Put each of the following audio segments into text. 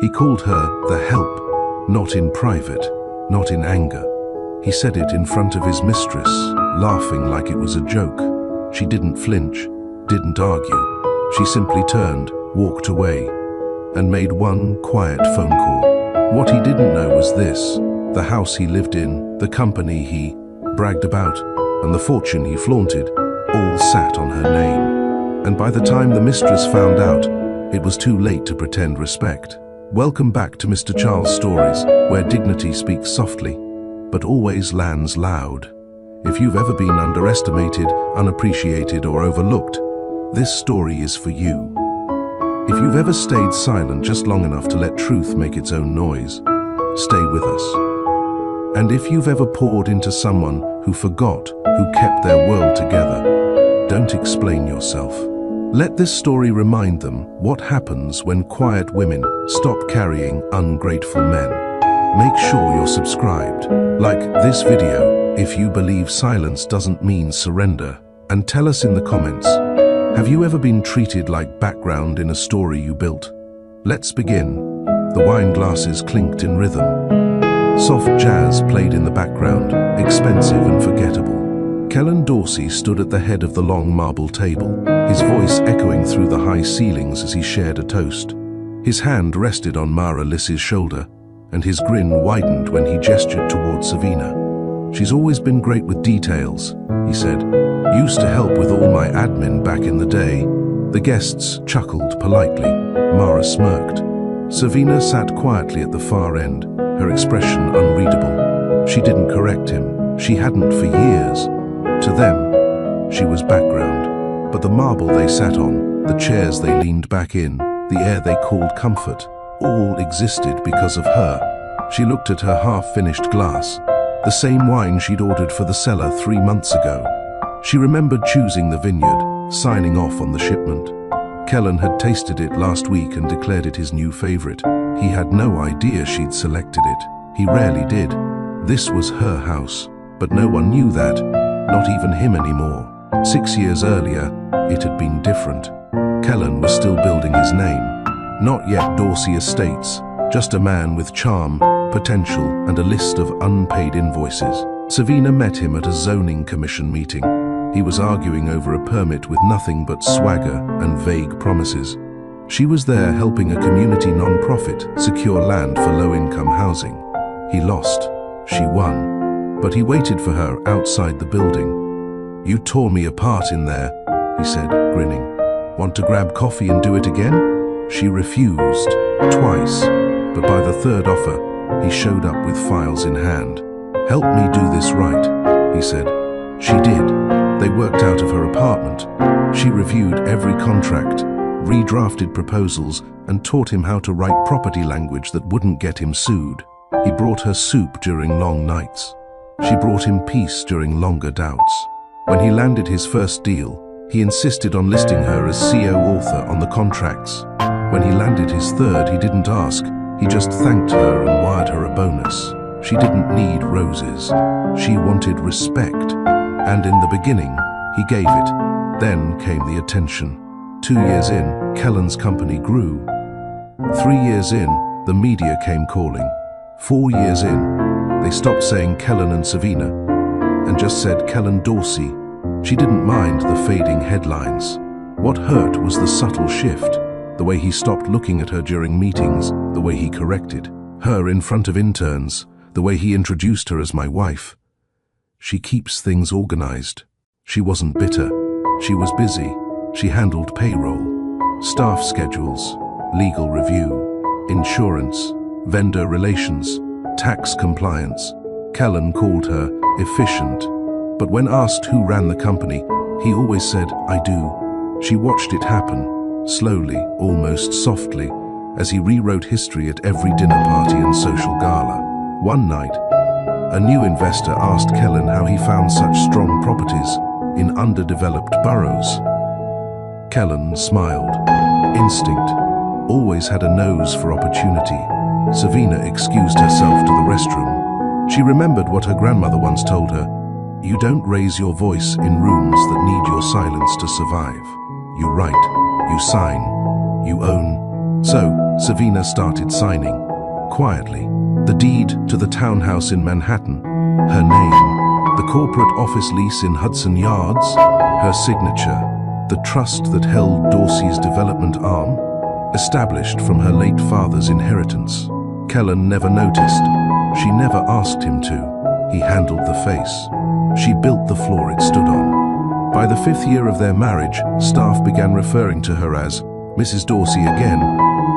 He called her the help, not in private, not in anger. He said it in front of his mistress, laughing like it was a joke. She didn't flinch, didn't argue. She simply turned, walked away, and made one quiet phone call. What he didn't know was this: the house he lived in, the company he bragged about, and the fortune he flaunted, all sat on her name. And by the time the mistress found out, it was too late to pretend respect. Welcome back to Mr. Charles Stories, where dignity speaks softly, but always lands loud. If you've ever been underestimated, unappreciated, or overlooked, this story is for you. If you've ever stayed silent just long enough to let truth make its own noise, stay with us. And if you've ever poured into someone who forgot, who kept their world together, don't explain yourself. Let this story remind them what happens when quiet women stop carrying ungrateful men. Make sure you're subscribed. Like this video if you believe silence doesn't mean surrender. And tell us in the comments, have you ever been treated like background in a story you built? Let's begin. The wine glasses clinked in rhythm. Soft jazz played in the background, expensive and forgettable. Kellen Dorsey stood at the head of the long marble table, his voice echoing through the high ceilings as he shared a toast. His hand rested on Mara Liss's shoulder, and his grin widened when he gestured toward Savina. "She's always been great with details," he said. "Used to help with all my admin back in the day." The guests chuckled politely. Mara smirked. Savina sat quietly at the far end, her expression unreadable. She didn't correct him. She hadn't for years. To them, she was background. But the marble they sat on, the chairs they leaned back in, the air they called comfort, all existed because of her. She looked at her half-finished glass, the same wine she'd ordered for the cellar 3 months ago. She remembered choosing the vineyard, signing off on the shipment. Kellen had tasted it last week and declared it his new favorite. He had no idea she'd selected it. He rarely did. This was her house, but no one knew that, not even him anymore. 6 years earlier, it had been different. Kellen was still building his name. Not yet Dorsey Estates, just a man with charm, potential, and a list of unpaid invoices. Savina met him at a zoning commission meeting. He was arguing over a permit with nothing but swagger and vague promises. She was there helping a community non-profit secure land for low-income housing. He lost. She won. But he waited for her outside the building. "You tore me apart in there," he said, grinning. "Want to grab coffee and do it again?" She refused, twice, but by the third offer, he showed up with files in hand. "Help me do this right," he said. She did. They worked out of her apartment. She reviewed every contract, redrafted proposals, and taught him how to write property language that wouldn't get him sued. He brought her soup during long nights. She brought him peace during longer doubts. When he landed his first deal, he insisted on listing her as CO author on the contracts. When he landed his third, he didn't ask. He just thanked her and wired her a bonus. She didn't need roses. She wanted respect. And in the beginning, he gave it. Then came the attention. 2 years in, Kellen's company grew. 3 years in, the media came calling. 4 years in, they stopped saying Kellen and Savina and just said Kellen Dorsey. She didn't mind the fading headlines. What hurt was the subtle shift, the way he stopped looking at her during meetings, the way he corrected her in front of interns, the way he introduced her as my wife. She keeps things organized. She wasn't bitter. She was busy. She handled payroll, staff schedules, legal review, insurance, vendor relations, tax compliance. Kellen called her efficient, but when asked who ran the company, he always said, "I do." She watched it happen, slowly, almost softly, as he rewrote history at every dinner party and social gala. One night, a new investor asked Kellen how he found such strong properties in underdeveloped boroughs. Kellen smiled. Instinct. Always had a nose for opportunity. Savina excused herself to the restroom. She remembered what her grandmother once told her. "You don't raise your voice in rooms that need your silence to survive. You write, you sign, you own." So, Savina started signing. Quietly. The deed to the townhouse in Manhattan. Her name. The corporate office lease in Hudson Yards. Her signature. The trust that held Dorsey's development arm. Established from her late father's inheritance. Kellen never noticed. She never asked him to. He handled the face. She built the floor it stood on. By the 5th year of their marriage, staff began referring to her as Mrs. Dorsey again,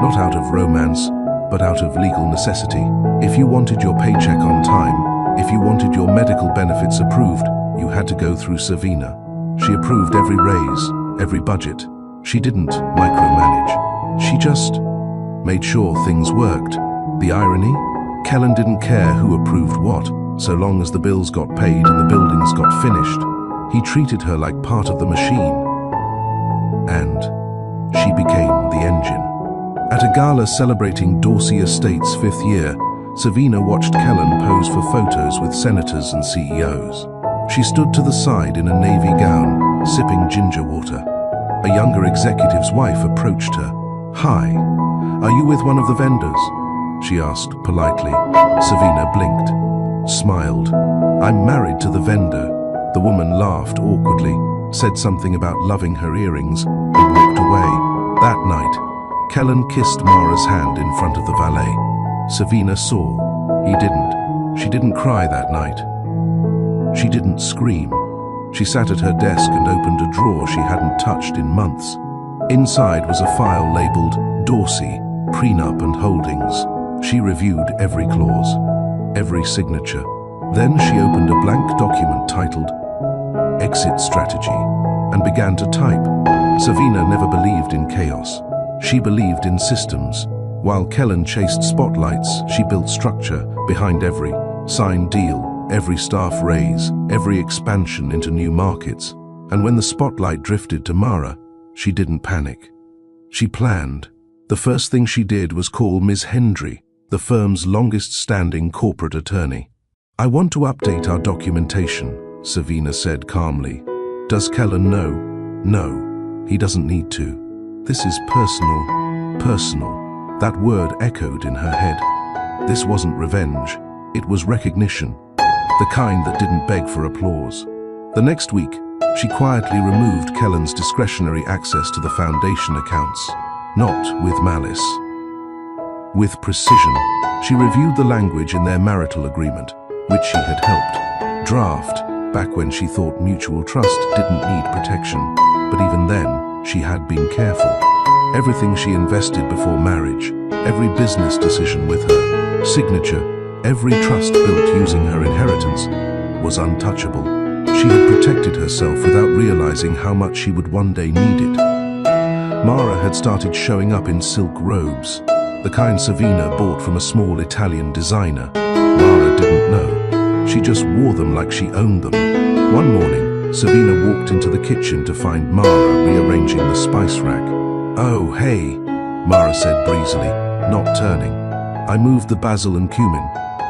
not out of romance, but out of legal necessity. If you wanted your paycheck on time, if you wanted your medical benefits approved, you had to go through Savina. She approved every raise, every budget. She didn't micromanage. She just made sure things worked. The irony? Kellen didn't care who approved what, so long as the bills got paid and the buildings got finished. He treated her like part of the machine. And she became the engine. At a gala celebrating Dorsey Estate's 5th year, Savina watched Kellen pose for photos with senators and CEOs. She stood to the side in a navy gown, sipping ginger water. A younger executive's wife approached her. "Hi, are you with one of the vendors?" she asked politely. Savina blinked, smiled. "I'm married to the vendor." The woman laughed awkwardly, said something about loving her earrings, and walked away. That night, Kellen kissed Mara's hand in front of the valet. Savina saw. He didn't. She didn't cry that night. She didn't scream. She sat at her desk and opened a drawer she hadn't touched in months. Inside was a file labeled Dorsey, Prenup and Holdings. She reviewed every clause, every signature. Then she opened a blank document titled Exit Strategy and began to type. Savina never believed in chaos. She believed in systems. While Kellen chased spotlights, she built structure behind every signed deal, every staff raise, every expansion into new markets. And when the spotlight drifted to Mara, she didn't panic. She planned. The first thing she did was call Ms. Hendry, the firm's longest-standing corporate attorney. "I want to update our documentation," Savina said calmly. "Does Kellen know?" "No, he doesn't need to. This is personal, personal." That word echoed in her head. This wasn't revenge. It was recognition. The kind that didn't beg for applause. The next week, she quietly removed Kellen's discretionary access to the foundation accounts. Not with malice. With precision, she reviewed the language in their marital agreement, which she had helped draft back when she thought mutual trust didn't need protection. But even then, she had been careful. Everything she invested before marriage, every business decision with her signature, every trust built using her inheritance, was untouchable. She had protected herself without realizing how much she would one day need it. Mara had started showing up in silk robes, the kind Savina bought from a small Italian designer. Mara didn't know. She just wore them like she owned them. One morning, Savina walked into the kitchen to find Mara rearranging the spice rack. "Oh, hey," Mara said breezily, not turning. "I moved the basil and cumin.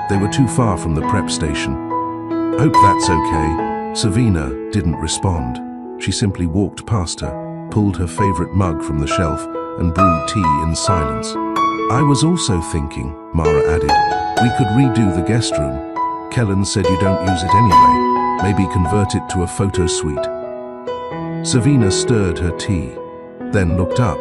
They were too far from the prep station." "Hope that's okay." Savina didn't respond. She simply walked past her, pulled her favorite mug from the shelf, and brewed tea in silence. "I was also thinking," Mara added, "we could redo the guest room. Kellen said you don't use it anyway. Maybe convert it to a photo suite." Savina stirred her tea, then looked up.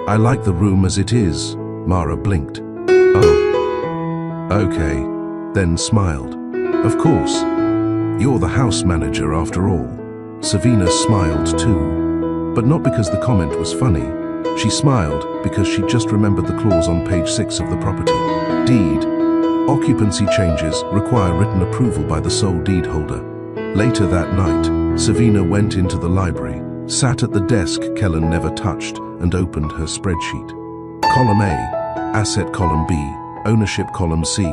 "I like the room as it is." Mara blinked. "Oh, okay," then smiled. "Of course. You're the house manager after all." Savina smiled too, but not because the comment was funny. She smiled because she just remembered the clause on page 6 of the property deed. Occupancy changes require written approval by the sole deed holder. Later that night, Savina went into the library, sat at the desk Kellen never touched, and opened her spreadsheet. Column A, asset column B, ownership column C,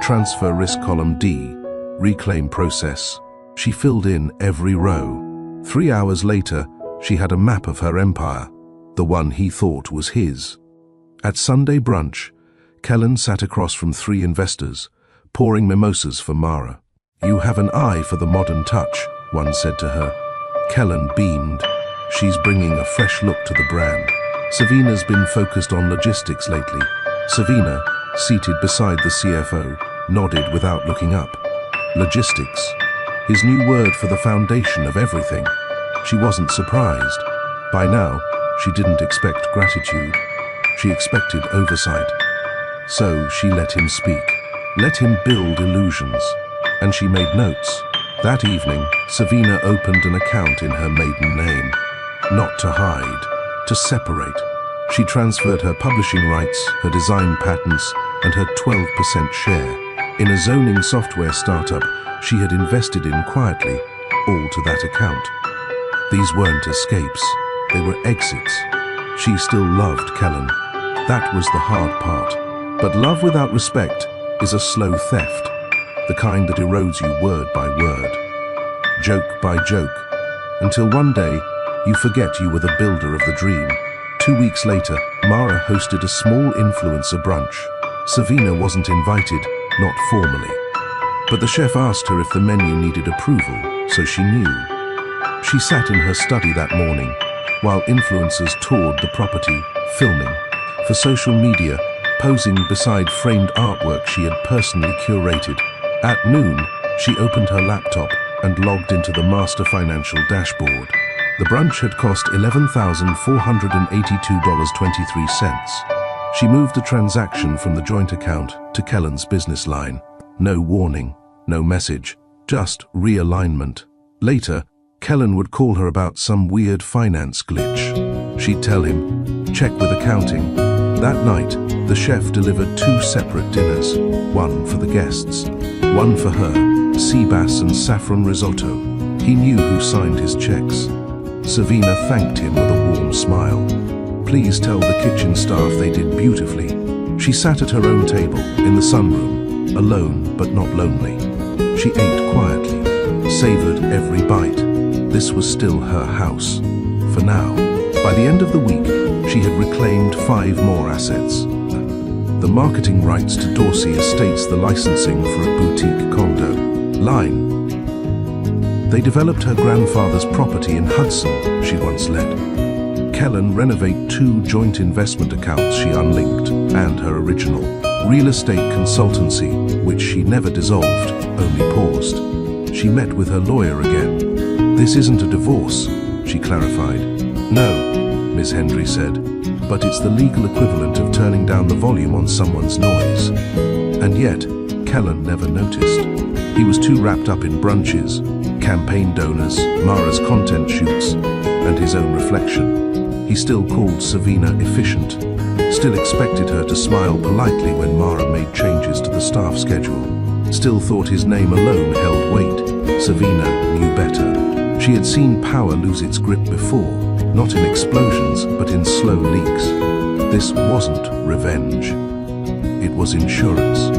transfer risk column D, reclaim process. She filled in every row. 3 hours later, she had a map of her empire, the one he thought was his. At Sunday brunch, Kellen sat across from 3 investors, pouring mimosas for Mara. "You have an eye for the modern touch," one said to her. Kellen beamed. "She's bringing a fresh look to the brand." Savina's been focused on logistics lately. Savina, seated beside the CFO, nodded without looking up. Logistics. His new word for the foundation of everything. She wasn't surprised. By now, she didn't expect gratitude. She expected oversight. So she let him speak. Let him build illusions. And she made notes. That evening, Savina opened an account in her maiden name. Not to hide, to separate. She transferred her publishing rights, her design patents, and her 12% share in a zoning software startup she had invested in quietly, all to that account. These weren't escapes, they were exits. She still loved Kellen. That was the hard part. But love without respect is a slow theft, the kind that erodes you word by word, joke by joke, until one day you forget you were the builder of the dream. 2 weeks later, Mara hosted a small influencer brunch. Savina wasn't invited, not formally. But the chef asked her if the menu needed approval, so she knew. She sat in her study that morning, while influencers toured the property, filming, for social media, posing beside framed artwork she had personally curated. At noon, she opened her laptop and logged into the master financial dashboard. The brunch had cost $11,482.23. She moved the transaction from the joint account to Kellen's business line. No warning, no message, just realignment. Later, Kellen would call her about some weird finance glitch. She'd tell him, check with accounting. That night, the chef delivered 2 separate dinners, one for the guests, one for her, sea bass and saffron risotto. He knew who signed his checks. Savina thanked him with a warm smile. Please tell the kitchen staff they did beautifully. She sat at her own table, in the sunroom, alone but not lonely. She ate quietly, savored every bite. This was still her house. For now. By the end of the week, she had reclaimed 5 more assets. The marketing rights to Dorsey Estates, the licensing for a boutique condo line. They developed her grandfather's property in Hudson she once led. Kellen renovate 2 joint investment accounts she unlinked, and her original real estate consultancy, which she never dissolved, only paused. She met with her lawyer again. This isn't a divorce, she clarified. No, Ms. Hendry said, but it's the legal equivalent of turning down the volume on someone's noise. And yet, Kellen never noticed. He was too wrapped up in brunches, campaign donors, Mara's content shoots, and his own reflection. He still called Savina efficient, still expected her to smile politely when Mara made changes to the staff schedule, still thought his name alone held weight. Savina knew better. She had seen power lose its grip before, not in explosions, but in slow leaks. This wasn't revenge. It was insurance.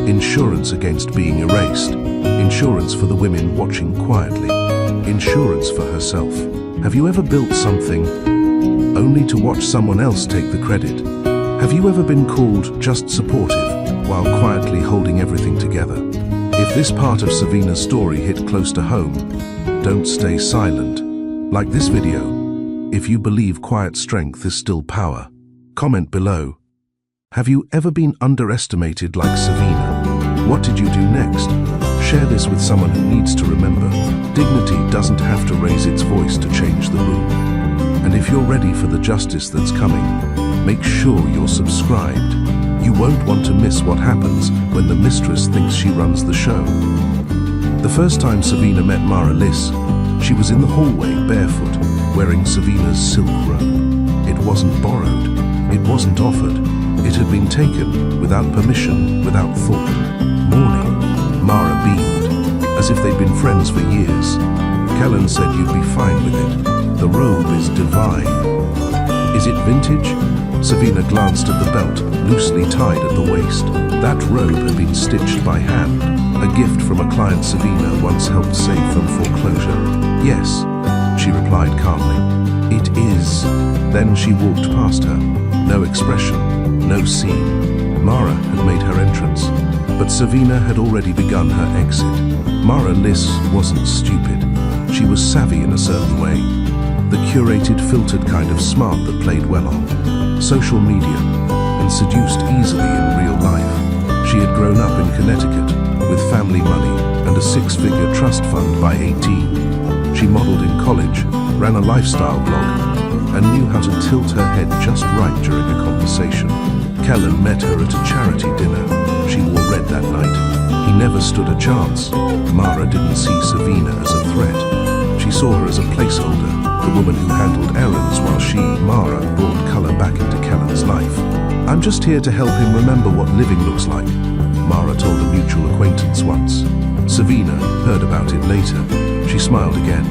Insurance against being erased. Insurance for the women watching quietly. Insurance for herself. Have you ever built something only to watch someone else take the credit? Have you ever been called just supportive while quietly holding everything together? If this part of Savina's story hit close to home, don't stay silent. Like this video, if you believe quiet strength is still power. Comment below. Have you ever been underestimated like Savina? What did you do next? Share this with someone who needs to remember, dignity doesn't have to raise its voice to change the room. And if you're ready for the justice that's coming, make sure you're subscribed. You won't want to miss what happens when the mistress thinks she runs the show. The first time Savina met Mara Liss, she was in the hallway barefoot, wearing Savina's silk robe. It wasn't borrowed, it wasn't offered. It had been taken, without permission, without thought. Morning, Mara beamed, as if they'd been friends for years. Kellen said you'd be fine with it. The robe is divine. Is it vintage? Savina glanced at the belt, loosely tied at the waist. That robe had been stitched by hand, a gift from a client Savina once helped save from foreclosure. Yes, she replied calmly. It is. Then she walked past her. No expression, no scene. Mara had made her entrance, but Savina had already begun her exit. Mara Liss wasn't stupid. She was savvy in a certain way. the curated, filtered kind of smart that played well on social media and seduced easily in real life. She had grown up in Connecticut with family money and a six-figure trust fund by 18. She modeled in college, ran a lifestyle blog, and knew how to tilt her head just right during a conversation. Kellen met her at a charity dinner. She wore red that night. He never stood a chance. Mara didn't see Savina as a threat. She saw her as a placeholder, the woman who handled errands while she, Mara, brought color back into Kellen's life. "I'm just here to help him remember what living looks like," Mara told a mutual acquaintance once. Savina heard about it later. She smiled again.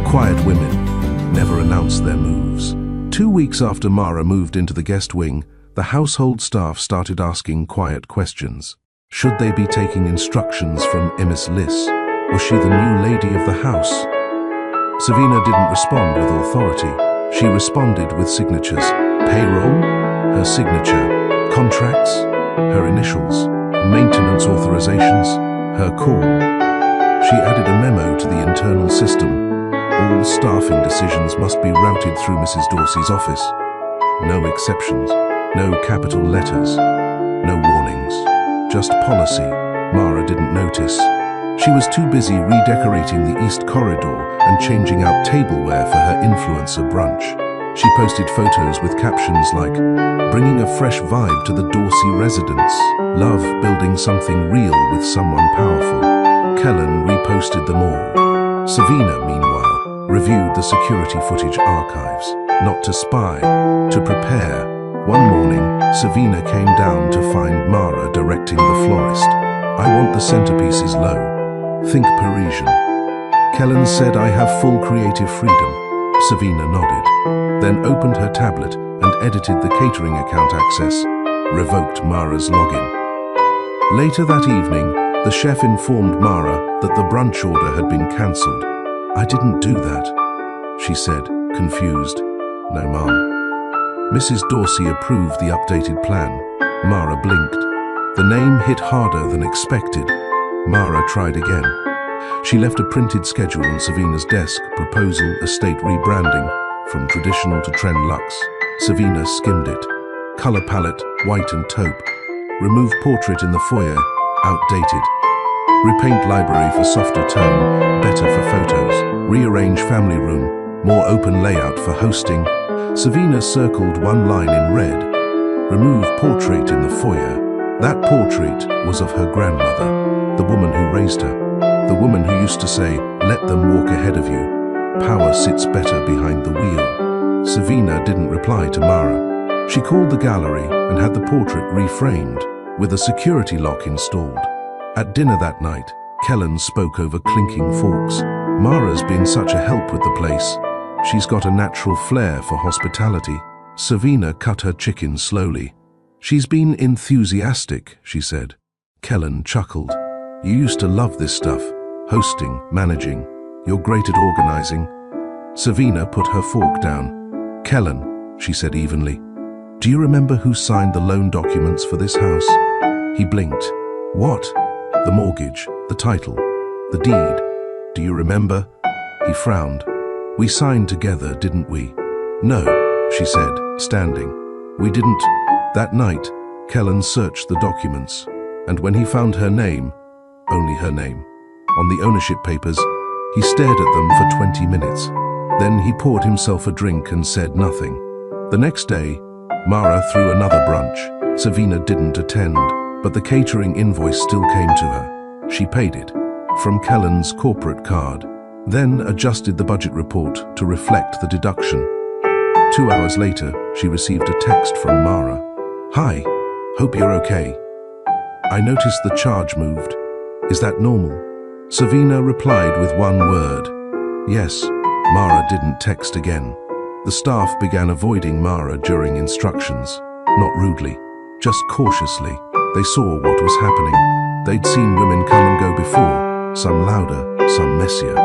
Quiet women never announced their moves. 2 weeks after Mara moved into the guest wing, the household staff started asking quiet questions. Should they be taking instructions from Miss Liss? Was she the new lady of the house? Savina didn't respond with authority. She responded with signatures. Payroll, her signature. Contracts, her initials. Maintenance authorizations, her call. She added a memo to the internal system. All staffing decisions must be routed through Mrs. Dorsey's office. No exceptions, no capital letters, no warnings. Just policy. Mara didn't notice. She was too busy redecorating the East Corridor and changing out tableware for her influencer brunch. She posted photos with captions like, "Bringing a fresh vibe to the Dorsey residence. Love building something real with someone powerful." Kellen reposted them all. Savina, meanwhile, reviewed the security footage archives, not to spy, to prepare. One morning, Savina came down to find Mara directing the florist. "I want the centerpieces low. Think Parisian." Kellen said, "I have full creative freedom." Savina nodded, then opened her tablet and edited the catering account access, revoked Mara's login. Later that evening, the chef informed Mara that the brunch order had been cancelled. "I didn't do that," she said, confused. "No, Mom." Mrs. Dorsey approved the updated plan. Mara blinked. The name hit harder than expected. Mara tried again. She left a printed schedule on Savina's desk, proposal, estate rebranding, from traditional to trend luxe. Savina skimmed it. Color palette, white and taupe. Remove portrait in the foyer, outdated. Repaint library for softer tone, better for photos. Rearrange family room, more open layout for hosting. Savina circled one line in red. Remove portrait in the foyer. That portrait was of her grandmother, the woman who raised her. The woman who used to say, "Let them walk ahead of you. Power sits better behind the wheel." Savina didn't reply to Mara. She called the gallery and had the portrait reframed, with a security lock installed. At dinner that night, Kellen spoke over clinking forks. "Mara's been such a help with the place. She's got a natural flair for hospitality." Savina cut her chicken slowly. "She's been enthusiastic," she said. Kellen chuckled. "You used to love this stuff. Hosting, managing. You're great at organizing." Savina put her fork down. "Kellen," she said evenly, "do you remember who signed the loan documents for this house?" He blinked. "What?" "The mortgage, the title, the deed. Do you remember?" He frowned. "We signed together, didn't we?" "No," she said, standing. "We didn't." That night, Kellen searched the documents, and when he found her name, only her name, on the ownership papers, he stared at them for 20 minutes. Then he poured himself a drink and said nothing. The next day, Mara threw another brunch. Savina didn't attend, but the catering invoice still came to her. She paid it, from Kellen's corporate card, then adjusted the budget report to reflect the deduction. 2 hours later, she received a text from Mara. "Hi, hope you're okay. I noticed the charge moved. Is that normal?" Savina replied with one word. "Yes." Mara didn't text again. The staff began avoiding Mara during instructions, not rudely, just cautiously. They saw what was happening. They'd seen women come and go before, some louder, some messier.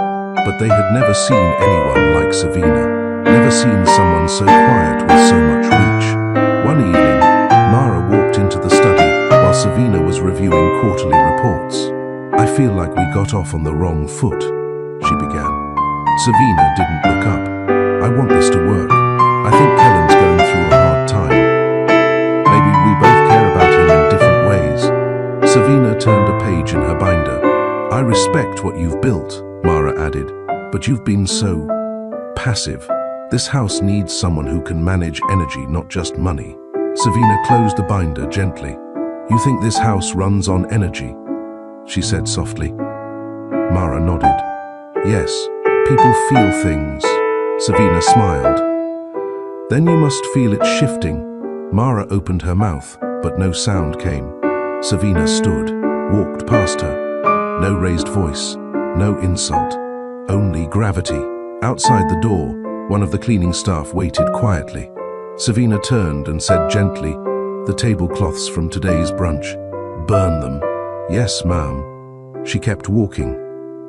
But they had never seen anyone like Savina, never seen someone so quiet with so much reach. One evening, Mara walked into the study while Savina was reviewing quarterly reports. "I feel like we got off on the wrong foot," she began. Savina didn't look up. I want this to work. I think Kellen's going through a hard time. Maybe we both care about him in different ways. Savina turned a page in her binder. I respect what you've built, Mara added, but you've been so passive. This house needs someone who can manage energy, not just money. Savina closed the binder gently. You think this house runs on energy? She said softly. Mara nodded. Yes, people feel things. Savina smiled. Then you must feel it shifting. Mara opened her mouth, but no sound came. Savina stood, walked past her. No raised voice, no insult, only gravity. Outside the door, one of the cleaning staff waited quietly. Savina turned and said gently, "The tablecloths from today's brunch. Burn them." "Yes, ma'am." She kept walking.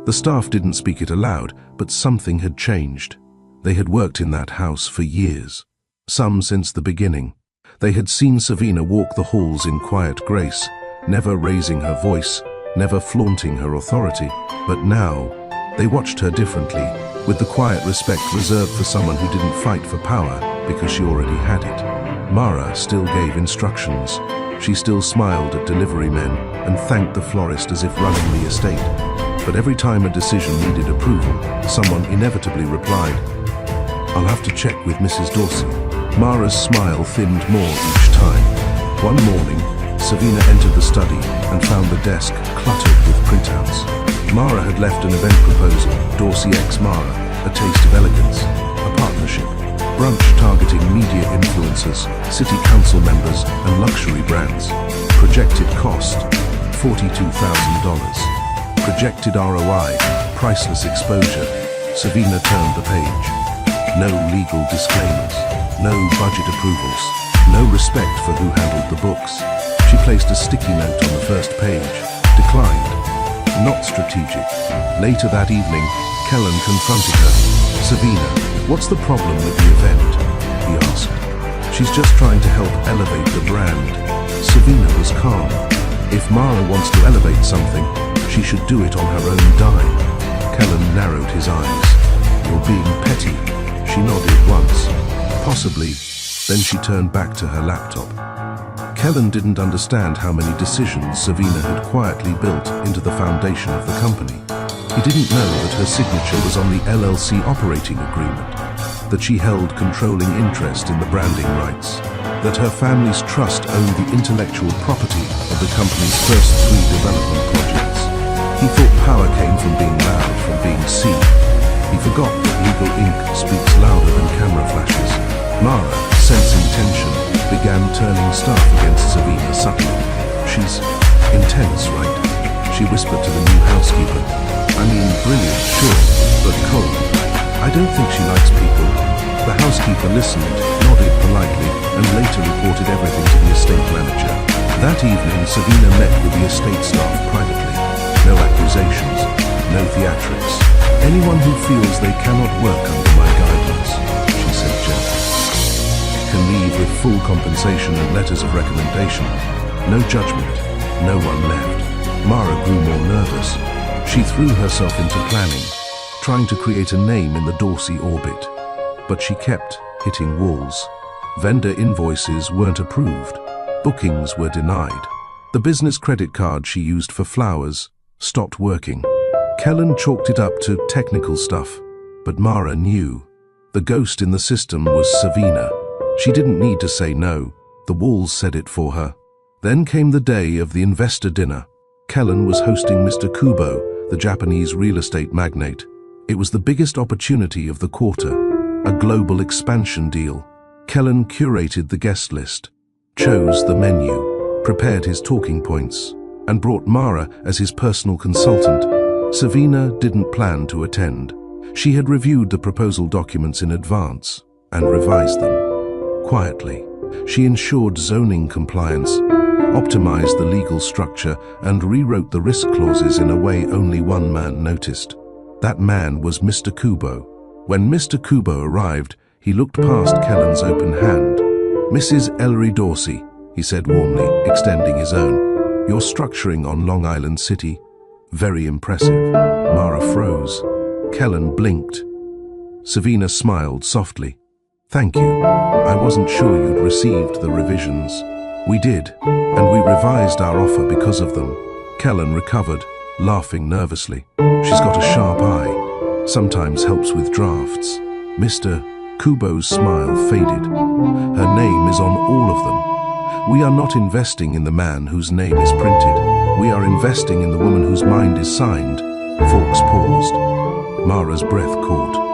The staff didn't speak it aloud, but something had changed. They had worked in that house for years, some since the beginning. They had seen Savina walk the halls in quiet grace, never raising her voice, never flaunting her authority. But now, they watched her differently, with the quiet respect reserved for someone who didn't fight for power because she already had it. Mara still gave instructions. She still smiled at delivery men and thanked the florist as if running the estate. But every time a decision needed approval, someone inevitably replied, "I'll have to check with Mrs. Dorsey." Mara's smile thinned more each time. One morning, Savina entered the study and found the desk cluttered with printouts. Mara had left an event proposal, Dorsey x Mara, a taste of elegance, a partnership, brunch targeting media influencers, city council members and luxury brands. Projected cost, $42,000. Projected ROI, priceless exposure. Savina turned the page. No legal disclaimers, no budget approvals, no respect for who handled the books. She placed a sticky note on the first page. Declined. Not strategic. Later that evening, Kellen confronted her. "Savina, what's the problem with the event?" he asked. "She's just trying to help elevate the brand." Savina was calm. If Mara wants to elevate something, she should do it on her own dime. Kellen narrowed his eyes. "You're being petty." She nodded once. "Possibly." Then she turned back to her laptop. Kellen didn't understand how many decisions Savina had quietly built into the foundation of the company. He didn't know that her signature was on the LLC operating agreement, that she held controlling interest in the branding rights, that her family's trust owned the intellectual property of the company's first 3 development projects. He thought power came from being loud, from being seen. He forgot that legal ink speaks louder than camera flashes. Mara, sensing tension, began turning staff against Savina subtly. "She's intense, right?" she whispered to the new housekeeper. "I mean, brilliant, sure, but cold. I don't think she likes people." The housekeeper listened, nodded politely, and later reported everything to the estate manager. That evening, Savina met with the estate staff privately. No accusations, no theatrics. "Anyone who feels they cannot work under my guidance," she said gently, "can leave with full compensation and letters of recommendation. No judgment, no one left." Mara grew more nervous. She threw herself into planning, trying to create a name in the Dorsey orbit. But she kept hitting walls. Vendor invoices weren't approved. Bookings were denied. The business credit card she used for flowers stopped working. Kellen chalked it up to technical stuff, but Mara knew. The ghost in the system was Savina. She didn't need to say no. The walls said it for her. Then came the day of the investor dinner. Kellen was hosting Mr. Kubo, the Japanese real estate magnate. It was the biggest opportunity of the quarter, a global expansion deal. Kellen curated the guest list, chose the menu, prepared his talking points, and brought Mara as his personal consultant. Savina didn't plan to attend. She had reviewed the proposal documents in advance and revised them. Quietly, she ensured zoning compliance, optimized the legal structure, and rewrote the risk clauses in a way only one man noticed. That man was Mr. Kubo. When Mr. Kubo arrived, he looked past Kellen's open hand. "Mrs. Ellery Dorsey," he said warmly, extending his own. "You're structuring on Long Island City. Very impressive." Mara froze. Kellen blinked. Savina smiled softly. Thank you. I wasn't sure you'd received the revisions. We did, and we revised our offer because of them. Kellen recovered, laughing nervously. She's got a sharp eye. Sometimes helps with drafts. Mr. Kubo's smile faded. Her name is on all of them. We are not investing in the man whose name is printed. We are investing in the woman whose mind is signed. Fawkes paused. Mara's breath caught.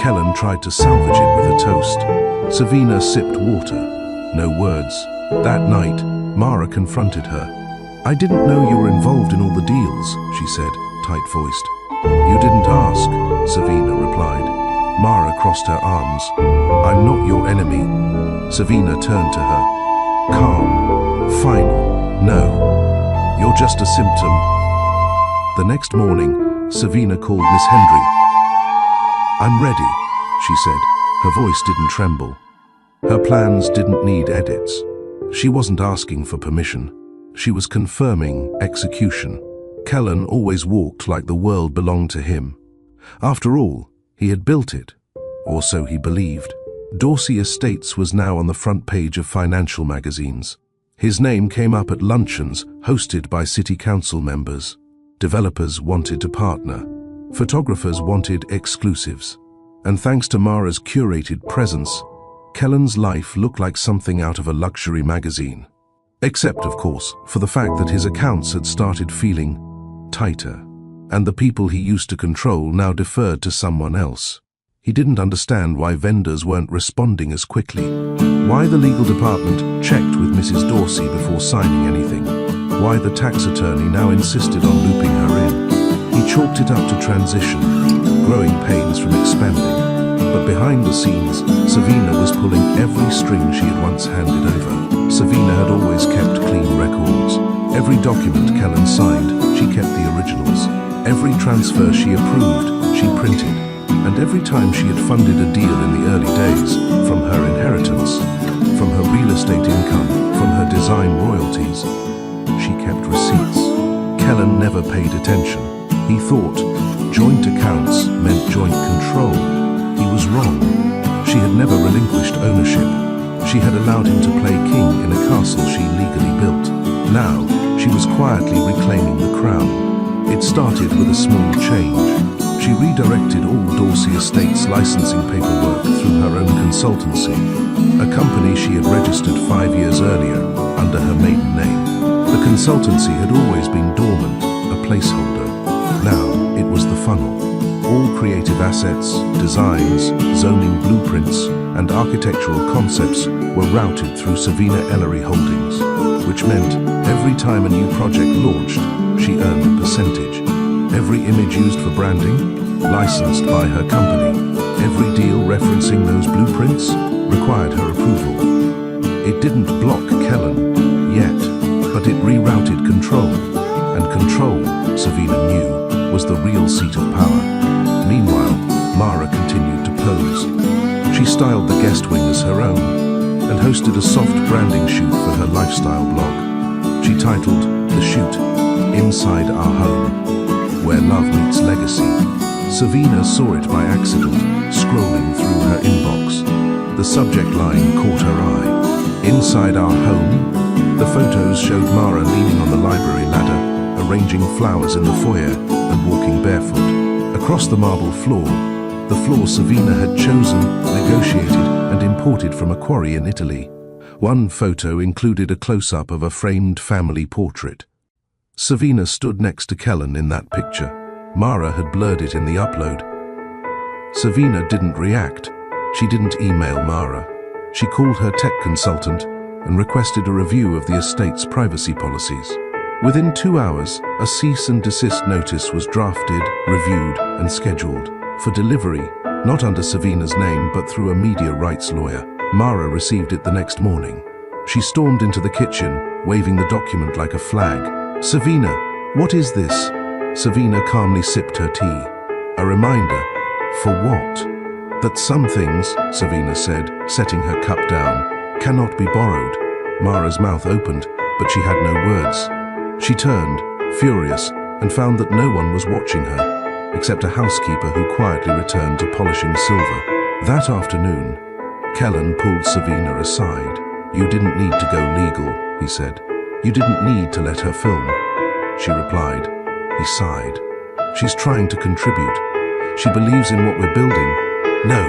Kellen tried to salvage it with a toast. Savina sipped water. No words. That night, Mara confronted her. I didn't know you were involved in all the deals, she said, tight-voiced. You didn't ask, Savina replied. Mara crossed her arms. I'm not your enemy. Savina turned to her. Calm. Final. No. You're just a symptom. The next morning, Savina called Miss Hendry. I'm ready, she said. Her voice didn't tremble. Her plans didn't need edits. She wasn't asking for permission. She was confirming execution. Kellen always walked like the world belonged to him. After all, he had built it, or so he believed. Dorsey Estates was now on the front page of financial magazines. His name came up at luncheons hosted by city council members. Developers wanted to partner. Photographers wanted exclusives. And thanks to Mara's curated presence, Kellen's life looked like something out of a luxury magazine. Except, of course, for the fact that his accounts had started feeling tighter, and the people he used to control now deferred to someone else. He didn't understand why vendors weren't responding as quickly, why the legal department checked with Mrs. Dorsey before signing anything, why the tax attorney now insisted on looping her in. He chalked it up to transition, growing pains from expanding. But behind the scenes, Savina was pulling every string she had once handed over. Savina had always kept clean records. Every document Kellen signed, she kept the originals. Every transfer she approved, she printed. And every time she had funded a deal in the early days, from her inheritance, from her real estate income, from her design royalties, she kept receipts. Kellen never paid attention. He thought joint accounts meant joint control. He was wrong. She had never relinquished ownership. She had allowed him to play king in a castle she legally built. Now, she was quietly reclaiming the crown. It started with a small change. She redirected all Dorsey Estates licensing paperwork through her own consultancy, a company she had registered 5 years earlier under her maiden name. The consultancy had always been dormant, a placeholder. Now, it was the funnel. All creative assets, designs, zoning blueprints, and architectural concepts were routed through Savina Ellery Holdings, which meant every time a new project launched, she earned a percentage. Every image used for branding, licensed by her company. Every deal referencing those blueprints required her approval. It didn't block Kellen, yet, but it rerouted control. And control, Savina knew, was the real seat of power. Meanwhile, Mara continued to pose. She styled the guest wing as her own and hosted a soft branding shoot for her lifestyle blog. She titled the shoot, Inside Our Home, Where Love Meets Legacy. Savina saw it by accident, scrolling through her inbox. The subject line caught her eye. Inside our home, the photos showed Mara leaning on the library ladder, arranging flowers in the foyer and walking barefoot. Across the marble floor, the floor Savina had chosen, negotiated, and imported from a quarry in Italy. One photo included a close-up of a framed family portrait. Savina stood next to Kellen in that picture. Mara had blurred it in the upload. Savina didn't react. She didn't email Mara. She called her tech consultant and requested a review of the estate's privacy policies. Within 2 hours, a cease and desist notice was drafted, reviewed, and scheduled for delivery, not under Savina's name but through a media rights lawyer. Mara received it the next morning. She stormed into the kitchen, waving the document like a flag. Savina, what is this? Savina calmly sipped her tea. A reminder. For what? That some things, Savina said, setting her cup down, cannot be borrowed. Mara's mouth opened, but she had no words. She turned, furious, and found that no one was watching her. except a housekeeper who quietly returned to polishing silver. That afternoon, Kellen pulled Savina aside. "You didn't need to go legal," he said. "You didn't need to let her film." She replied. He sighed. "She's trying to contribute. She believes in what we're building." "No,"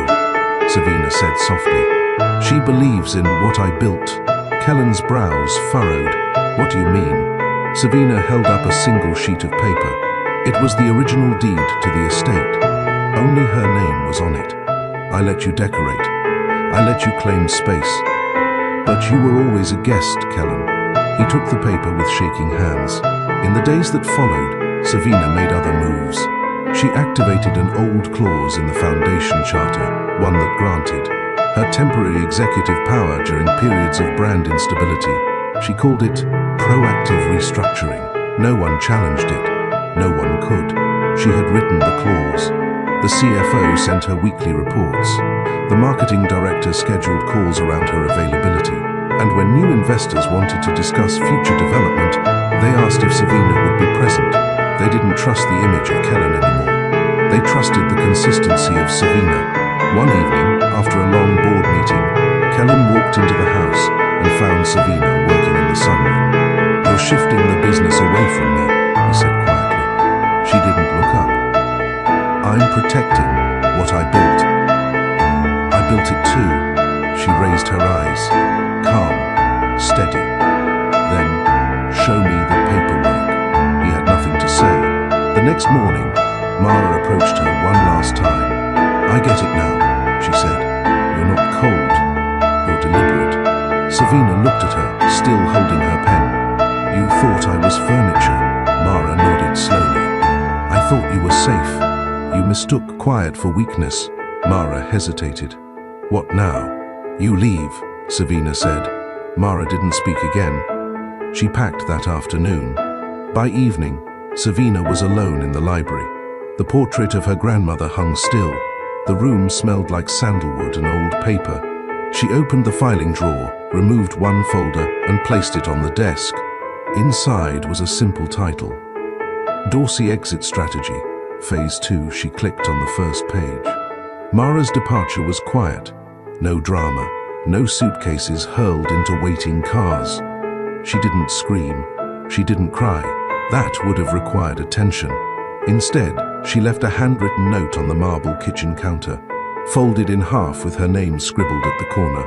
Savina said softly. "She believes in what I built." Kellen's brows furrowed. "What do you mean?" Savina held up a single sheet of paper. It was the original deed to the estate. Only her name was on it. "I let you decorate. I let you claim space. But you were always a guest, Kellen." He took the paper with shaking hands. In the days that followed, Savina made other moves. She activated an old clause in the Foundation Charter, one that granted her temporary executive power during periods of brand instability. She called it proactive restructuring. No one challenged it. No one could. She had written the clause. The CFO sent her weekly reports. The marketing director scheduled calls around her availability. And when new investors wanted to discuss future development, they asked if Savina would be present. They didn't trust the image of Kellen anymore. They trusted the consistency of Savina. One evening, after a long board meeting, Kellen walked into the house and found Savina working in the sunroom. "You're shifting the business away from me," he said quietly. She didn't look up. "I'm protecting what I built." "I built it too." She raised her eyes, calm, steady. "Then, show me the paperwork." He had nothing to say. The next morning, Mara approached her one last time. "I get it now," she said. "You're not cold. You're deliberate." Savina looked at her, still holding her pen. "You thought I was furniture." Mara nodded slowly. "I thought you were safe. You mistook quiet for weakness." Mara hesitated. "What now?" "You leave," Savina said. Mara didn't speak again. She packed that afternoon. By evening, Savina was alone in the library. The portrait of her grandmother hung still. The room smelled like sandalwood and old paper. She opened the filing drawer, removed one folder, and placed it on the desk. Inside was a simple title. Dorsey Exit Strategy, Phase 2. She clicked on the first page. Mara's departure was quiet. No drama, no suitcases hurled into waiting cars. She didn't scream. She didn't cry. That would have required attention. Instead, she left a handwritten note on the marble kitchen counter, folded in half with her name scribbled at the corner.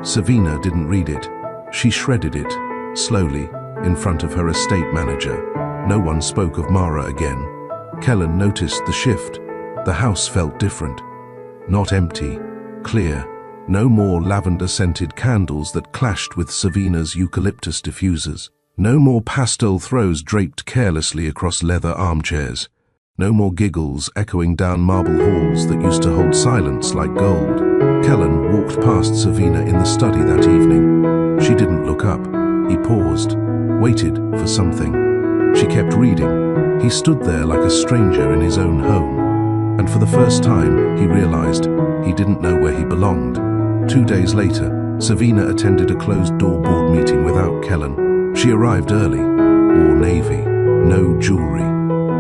Savina didn't read it. She shredded it, slowly, in front of her estate manager. No one spoke of Mara again. Kellen noticed the shift. The house felt different. Not empty, clear. No more lavender-scented candles that clashed with Savina's eucalyptus diffusers. No more pastel throws draped carelessly across leather armchairs. No more giggles echoing down marble halls that used to hold silence like gold. Kellen walked past Savina in the study that evening. She didn't look up. He paused, waited for something. She kept reading. He stood there like a stranger in his own home. And for the first time, he realized he didn't know where he belonged. 2 days later, Savina attended a closed-door board meeting without Kellen. She arrived early, wore navy, no jewelry,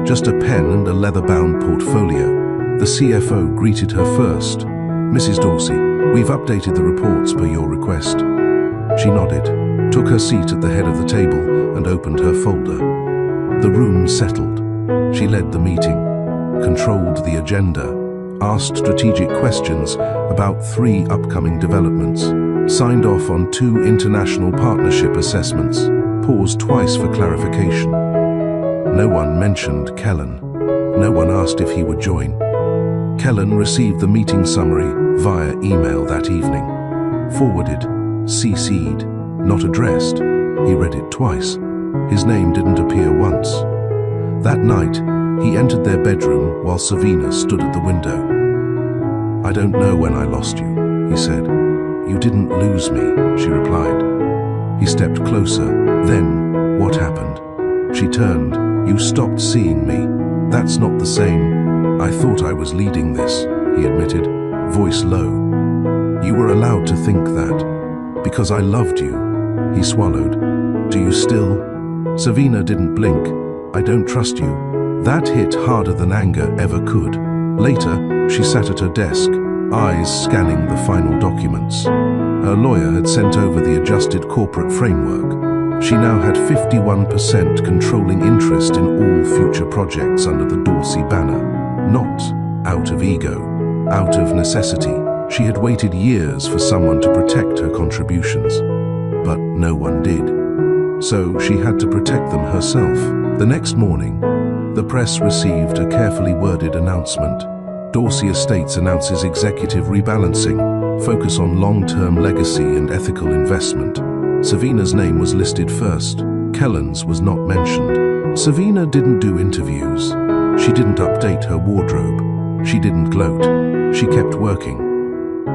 just a pen and a leather-bound portfolio. The CFO greeted her first. "Mrs. Dorsey, we've updated the reports per your request." She nodded, took her seat at the head of the table, and opened her folder. The room settled. She led the meeting, controlled the agenda, asked strategic questions about 3 upcoming developments, signed off on 2 international partnership assessments, paused twice for clarification. No one mentioned Kellen. No one asked if he would join. Kellen received the meeting summary via email that evening. Forwarded, CC'd, not addressed. He read it twice. His name didn't appear once. That night, he entered their bedroom while Savina stood at the window. "I don't know when I lost you," he said. "You didn't lose me," she replied. He stepped closer. "Then, what happened?" She turned. "You stopped seeing me. That's not the same. I thought I was leading this," he admitted, voice low. "You were allowed to think that. Because I loved you." He swallowed. "Do you still?" Savina didn't blink. "I don't trust you. That hit harder than anger ever could. Later, she sat at her desk, eyes scanning the final documents. Her lawyer had sent over the adjusted corporate framework. She now had 51% controlling interest in all future projects under the Dorsey banner. Not out of ego, out of necessity. She had waited years for someone to protect her contributions, but no one did. So she had to protect them herself. The next morning, the press received a carefully worded announcement. Dorsey Estates announces executive rebalancing, focus on long-term legacy and ethical investment. Savina's name was listed first. Kellen's was not mentioned. Savina didn't do interviews. She didn't update her wardrobe. She didn't gloat. She kept working.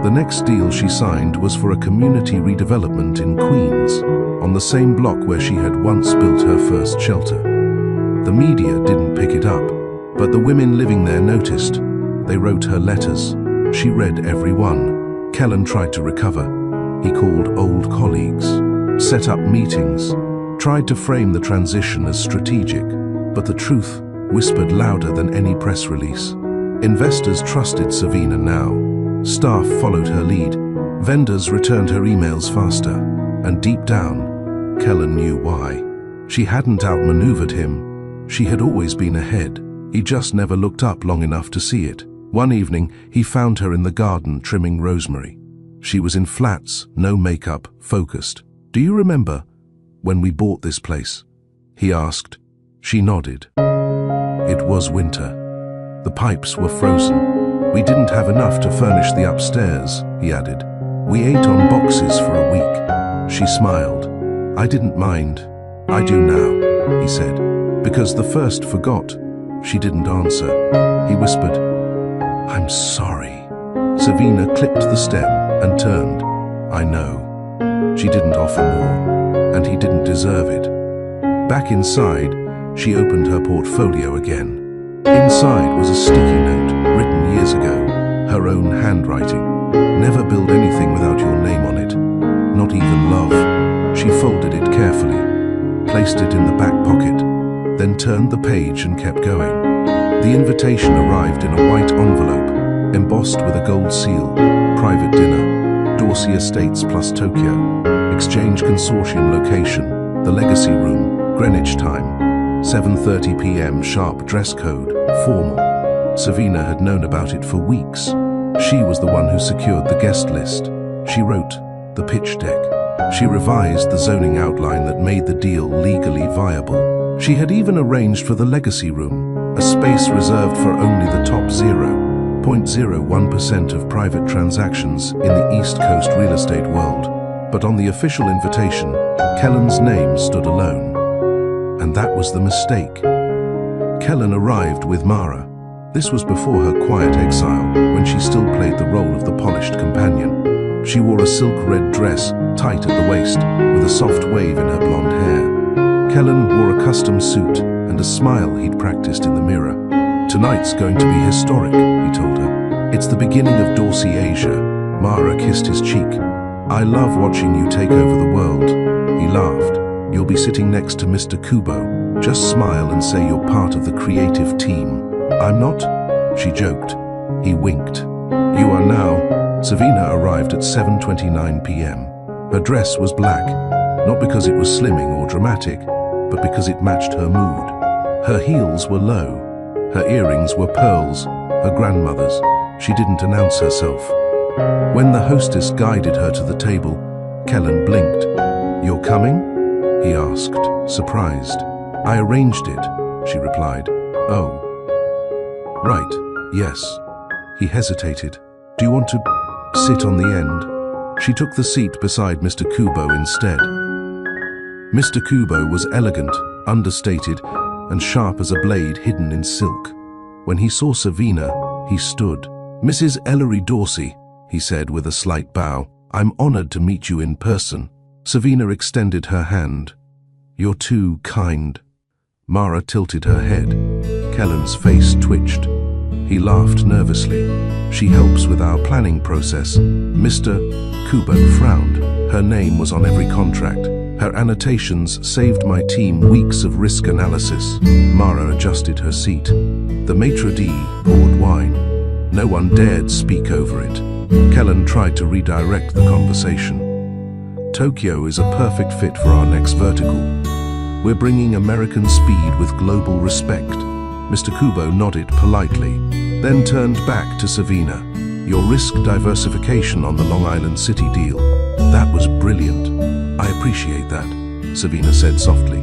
The next deal she signed was for a community redevelopment in Queens, on the same block where she had once built her first shelter. The media didn't pick it up, but the women living there noticed. They wrote her letters. She read every one. Kellen tried to recover. He called old colleagues, set up meetings, tried to frame the transition as strategic, but the truth whispered louder than any press release. Investors trusted Savina now. Staff followed her lead. Vendors returned her emails faster. And deep down, Kellen knew why. She hadn't outmaneuvered him. She had always been ahead. He just never looked up long enough to see it. One evening, he found her in the garden trimming rosemary. She was in flats, no makeup, focused. "Do you remember when we bought this place?" he asked. She nodded. It was winter. The pipes were frozen. "We didn't have enough to furnish the upstairs," he added. "We ate on boxes for a week." She smiled. "I didn't mind. I do now," he said. "Because the first forgot." She didn't answer. He whispered, "I'm sorry." Savina clipped the stem and turned. "I know." She didn't offer more, and he didn't deserve it. Back inside, she opened her portfolio again. Inside was a sticky note, written years ago, her own handwriting. "Never build anything without your name on it, not even love." She folded it carefully, placed it in the back pocket, then turned the page and kept going. The invitation arrived in a white envelope, embossed with a gold seal. Private dinner, Dorsey Estates plus Tokyo. Exchange consortium location, the Legacy Room, Greenwich time. 7:30 p.m. sharp dress code, formal. Savina had known about it for weeks. She was the one who secured the guest list. She wrote the pitch deck. She revised the zoning outline that made the deal legally viable. She had even arranged for the Legacy Room, a space reserved for only the top 0.01% of private transactions in the East Coast real estate world. But on the official invitation, Kellen's name stood alone. And that was the mistake. Kellen arrived with Mara. This was before her quiet exile, when she still played the role of the polished companion. She wore a silk red dress, tight at the waist, with a soft wave in her blonde hair. Kellen wore a custom suit and a smile he'd practiced in the mirror. "Tonight's going to be historic," he told her. "It's the beginning of Dorsey Asia." Mara kissed his cheek. "I love watching you take over the world." He laughed. "You'll be sitting next to Mr. Kubo. Just smile and say you're part of the creative team." "I'm not," she joked. He winked. "You are now." Savina arrived at 7:29 p.m. Her dress was black, not because it was slimming or dramatic, but because it matched her mood. Her heels were low. Her earrings were pearls, her grandmother's. She didn't announce herself. When the hostess guided her to the table, Kellen blinked. "You're coming?" he asked, surprised. "I arranged it," she replied. "Oh. Right, yes." He hesitated. "Do you want to sit on the end?" She took the seat beside Mr. Kubo instead. Mr. Kubo was elegant, understated, and sharp as a blade hidden in silk. When he saw Savina, he stood. "Mrs. Ellery Dorsey," he said with a slight bow, "I'm honored to meet you in person." Savina extended her hand. "You're too kind." Mara tilted her head. Kellen's face twitched. He laughed nervously. "She helps with our planning process." Mr. Kubo frowned. Her name was on every contract. Her annotations saved my team weeks of risk analysis. Mara adjusted her seat. The maitre d' poured wine. No one dared speak over it. Kellen tried to redirect the conversation. Tokyo is a perfect fit for our next vertical. We're bringing American speed with global respect. Mr. Kubo nodded politely, then turned back to Savina. Your risk diversification on the Long Island City deal. That was brilliant. I appreciate that, Savina said softly.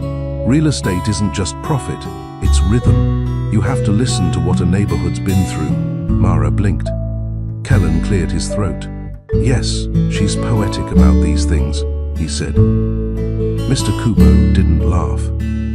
Real estate isn't just profit, it's rhythm. You have to listen to what a neighborhood's been through. Mara blinked. Kellen cleared his throat. Yes, she's poetic about these things, he said. Mr. Kubo didn't laugh.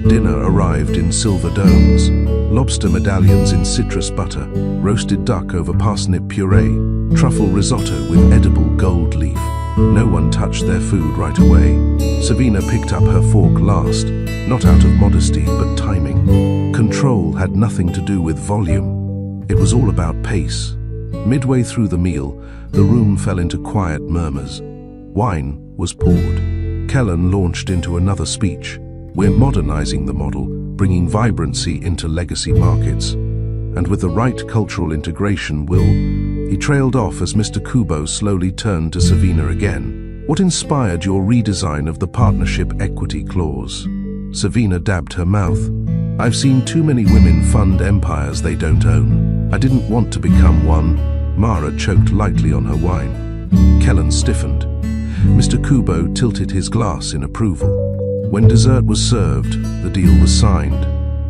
Dinner arrived in silver domes, lobster medallions in citrus butter, roasted duck over parsnip puree, truffle risotto with edible gold leaf. No one touched their food right away. Savina picked up her fork last, not out of modesty, but timing. Control had nothing to do with volume. It was all about pace. Midway through the meal, the room fell into quiet murmurs. Wine was poured. Kellen launched into another speech. We're modernizing the model, bringing vibrancy into legacy markets. And with the right cultural integration, He trailed off as Mr. Kubo slowly turned to Savina again. What inspired your redesign of the partnership equity clause? Savina dabbed her mouth. I've seen too many women fund empires they don't own. I didn't want to become one. Mara choked lightly on her wine. Kellen stiffened. Mr. Kubo tilted his glass in approval. When dessert was served, the deal was signed.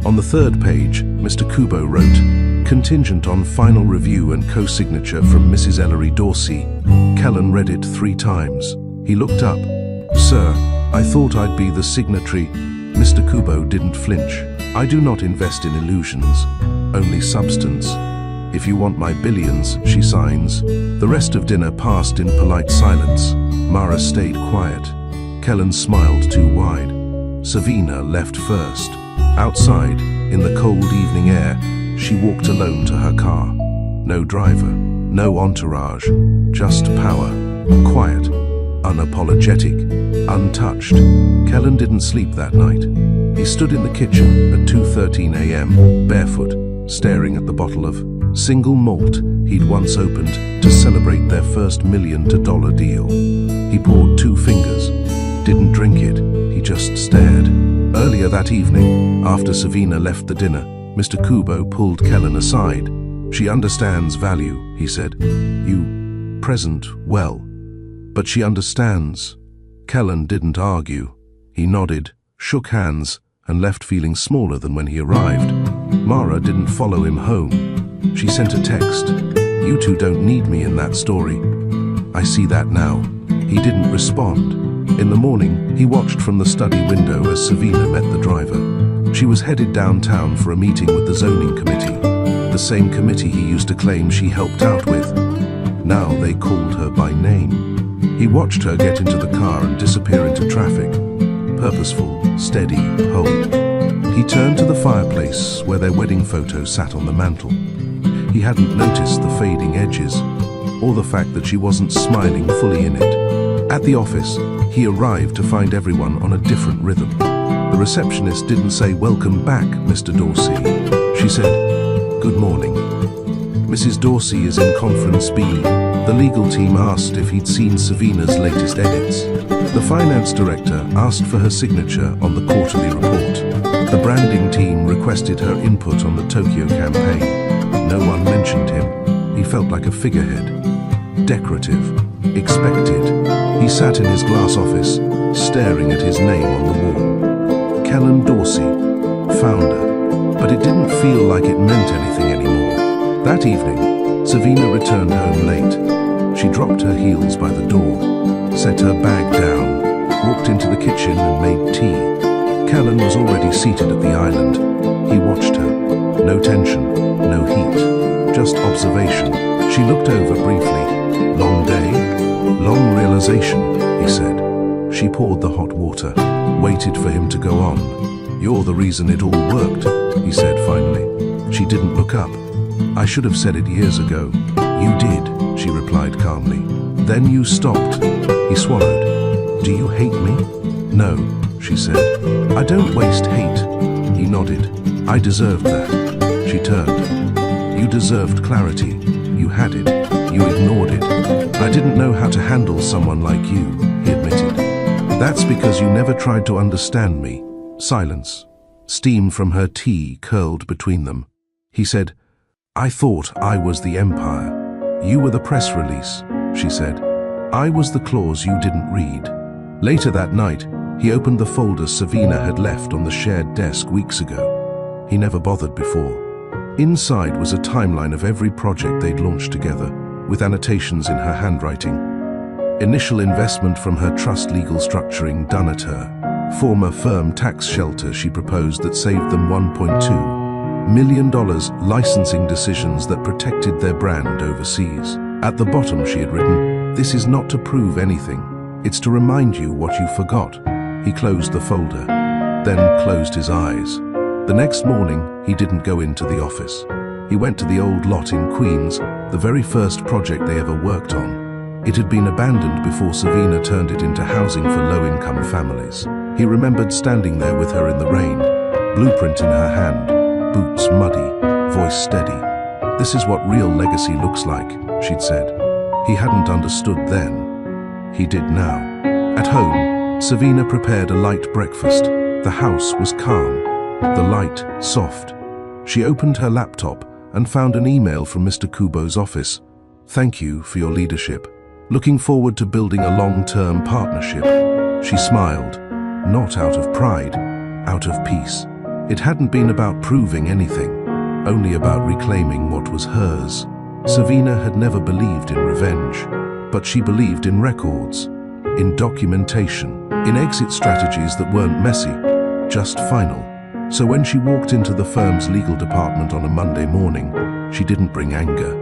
On the third page, Mr. Kubo wrote, contingent on final review and co-signature from Mrs. Ellery Dorsey. Kellen read it 3 times. He looked up. Sir, I thought I'd be the signatory. Mr. Kubo didn't flinch. I do not invest in illusions, only substance. If you want my billions, she signs. The rest of dinner passed in polite silence. Mara stayed quiet. Kellen smiled too wide. Savina left first. Outside, in the cold evening air, she walked alone to her car. No driver, no entourage, just power, quiet, unapologetic, untouched. Kellen didn't sleep that night. He stood in the kitchen at 2:13 a.m., barefoot, staring at the bottle of single malt he'd once opened to celebrate their first $1 million deal. He poured 2 fingers, didn't drink it, he just stared. Earlier that evening, after Savina left the dinner, Mr. Kubo pulled Kellen aside. She understands value, he said. You present well. But she understands. Kellen didn't argue. He nodded, shook hands, and left feeling smaller than when he arrived. Mara didn't follow him home. She sent a text. You two don't need me in that story. I see that now. He didn't respond. In the morning, he watched from the study window as Savina met the driver. She was headed downtown for a meeting with the zoning committee, the same committee he used to claim she helped out with. Now they called her by name. He watched her get into the car and disappear into traffic. Purposeful, steady, hold. He turned to the fireplace where their wedding photo sat on the mantel. He hadn't noticed the fading edges, or the fact that she wasn't smiling fully in it. At the office, he arrived to find everyone on a different rhythm. The receptionist didn't say, "Welcome back, Mr. Dorsey." She said, "Good morning." Mrs. Dorsey is in conference B. The legal team asked if he'd seen Savina's latest edits. The finance director asked for her signature on the quarterly report. The branding team requested her input on the Tokyo campaign. No one mentioned him. He felt like a figurehead. Decorative. Expected. He sat in his glass office, staring at his name on the wall. Kellen Dorsey, founder. But it didn't feel like it meant anything anymore. That evening, Savina returned home late. She dropped her heels by the door, set her bag down, walked into the kitchen and made tea. Kellen was already seated at the island. He watched her. No tension, no heat, just observation. She looked over briefly. Long day? Long realization, he said. She poured the hot water, waited for him to go on. You're the reason it all worked, he said finally. She didn't look up. I should have said it years ago. You did, she replied calmly. Then you stopped. He swallowed. Do you hate me? No, she said. I don't waste hate. He nodded. I deserved that. She turned. You deserved clarity. You had it. You ignored it. I didn't know how to handle someone like you, he admitted. That's because you never tried to understand me. Silence. Steam from her tea curled between them. He said, I thought I was the empire. You were the press release, she said. I was the clause you didn't read. Later that night, he opened the folder Savina had left on the shared desk weeks ago. He never bothered before. Inside was a timeline of every project they'd launched together, with annotations in her handwriting. Initial investment from her trust legal structuring done at her. Former firm tax shelter she proposed that saved them $1.2 million, licensing decisions that protected their brand overseas. At the bottom she had written, this is not to prove anything. It's to remind you what you forgot. He closed the folder, then closed his eyes. The next morning, he didn't go into the office. He went to the old lot in Queens, the very first project they ever worked on. It had been abandoned before Savina turned it into housing for low-income families. He remembered standing there with her in the rain, blueprint in her hand, boots muddy, voice steady. This is what real legacy looks like, she'd said. He hadn't understood then. He did now. At home, Savina prepared a light breakfast. The house was calm, the light soft. She opened her laptop and found an email from Mr. Kubo's office. Thank you for your leadership. Looking forward to building a long-term partnership. She smiled, not out of pride, out of peace. It hadn't been about proving anything, only about reclaiming what was hers. Savina had never believed in revenge, but she believed in records, in documentation, in exit strategies that weren't messy, just final. So when she walked into the firm's legal department on a Monday morning, she didn't bring anger.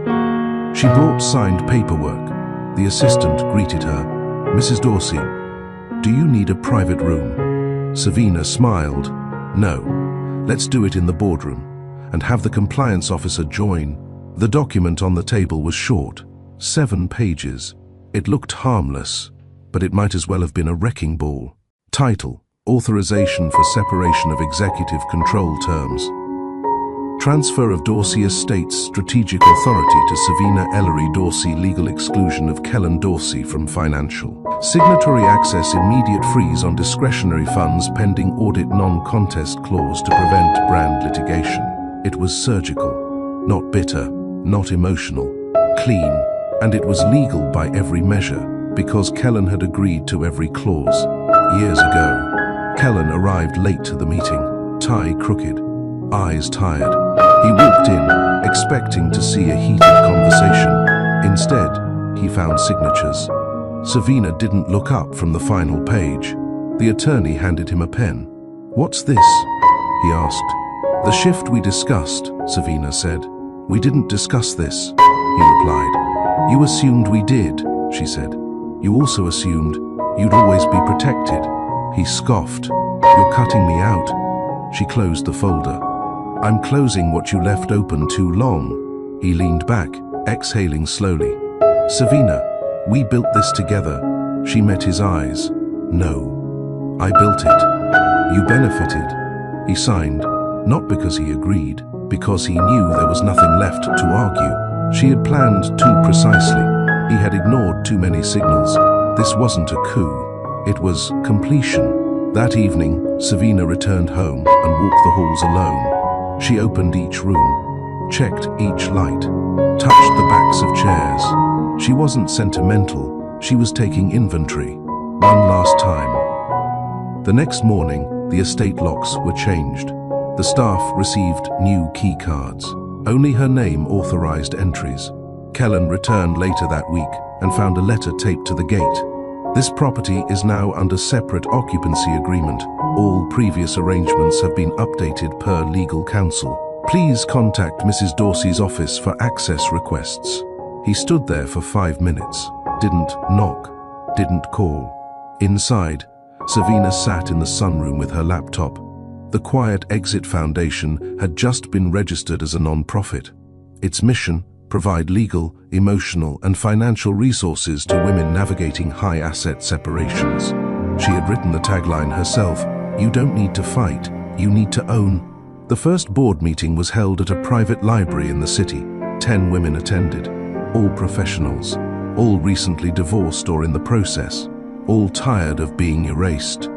She brought signed paperwork. The assistant greeted her. Mrs. Dorsey, do you need a private room? Savina smiled. No, let's do it in the boardroom, and have the compliance officer join. The document on the table was short, 7 pages. It looked harmless, but it might as well have been a wrecking ball. Title: Authorization for Separation of Executive Control Terms. Transfer of Dorsey Estates Strategic Authority to Savina Ellery Dorsey. Legal exclusion of Kellen Dorsey from financial. Signatory access. Immediate freeze on discretionary funds pending audit. Non-contest clause to prevent brand litigation. It was surgical, not bitter, not emotional, clean, and it was legal by every measure, because Kellen had agreed to every clause. Years ago, Kellen arrived late to the meeting, tie crooked, eyes tired. He walked in, expecting to see a heated conversation. Instead, he found signatures. Savina didn't look up from the final page. The attorney handed him a pen. What's this? He asked. The shift we discussed, Savina said. We didn't discuss this, he replied. You assumed we did, she said. You also assumed you'd always be protected. He scoffed. You're cutting me out. She closed the folder. I'm closing what you left open too long. He leaned back, exhaling slowly. Savina, we built this together. She met his eyes. No, I built it. You benefited. He signed, not because he agreed, because he knew there was nothing left to argue. She had planned too precisely. He had ignored too many signals. This wasn't a coup. It was completion. That evening, Savina returned home and walked the halls alone. She opened each room, checked each light, touched the backs of chairs. She wasn't sentimental. She was taking inventory. One last time. The next morning, the estate locks were changed. The staff received new key cards. Only her name authorized entries. Kellen returned later that week and found a letter taped to the gate. This property is now under separate occupancy agreement. All previous arrangements have been updated per legal counsel. Please contact Mrs. Dorsey's office for access requests. He stood there for 5 minutes. Didn't knock. Didn't call. Inside, Savina sat in the sunroom with her laptop. The Quiet Exit Foundation had just been registered as a non-profit. Its mission: provide legal, emotional, and financial resources to women navigating high-asset separations. She had written the tagline herself, "You don't need to fight, you need to own." The first board meeting was held at a private library in the city. 10 women attended, all professionals, all recently divorced or in the process, all tired of being erased.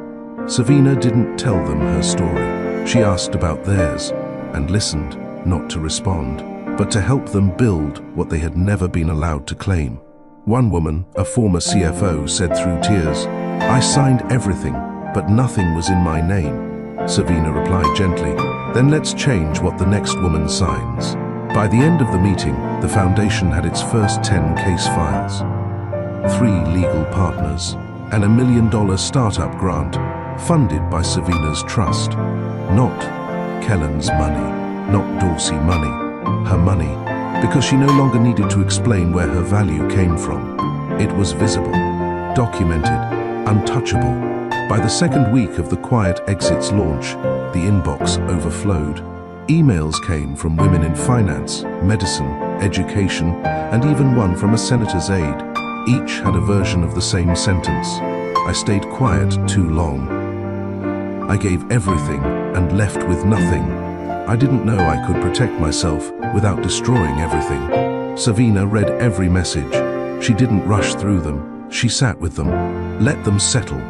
Savina didn't tell them her story. She asked about theirs and listened, not to respond, but to help them build what they had never been allowed to claim. One woman, a former CFO, said through tears, "I signed everything, but nothing was in my name." Savina replied gently, "Then let's change what the next woman signs." By the end of the meeting, the foundation had its first 10 case files, 3 legal partners, and $1 million startup grant funded by Savina's trust. Not Kellen's money, not Dorsey money, her money, because she no longer needed to explain where her value came from. It was visible, documented, untouchable. By the second week of the Quiet Exits launch, the inbox overflowed. Emails came from women in finance, medicine, education, and even one from a senator's aide. Each had a version of the same sentence. "I stayed quiet too long. I gave everything and left with nothing. I didn't know I could protect myself without destroying everything." Savina read every message. She didn't rush through them. She sat with them, let them settle,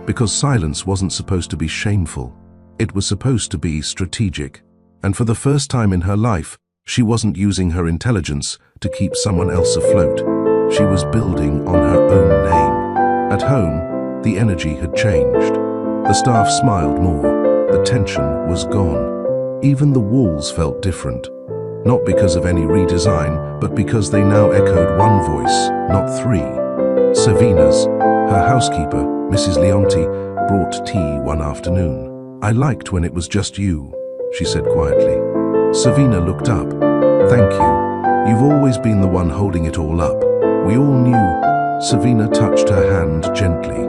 because silence wasn't supposed to be shameful. It was supposed to be strategic. And for the first time in her life, she wasn't using her intelligence to keep someone else afloat. She was building on her own name. At home, the energy had changed. The staff smiled more. The tension was gone. Even the walls felt different. Not because of any redesign, but because they now echoed one voice, not 3. Savina's, her housekeeper, Mrs. Leonti, brought tea one afternoon. "I liked when it was just you," she said quietly. Savina looked up. "Thank you. You've always been the one holding it all up. We all knew." Savina touched her hand gently.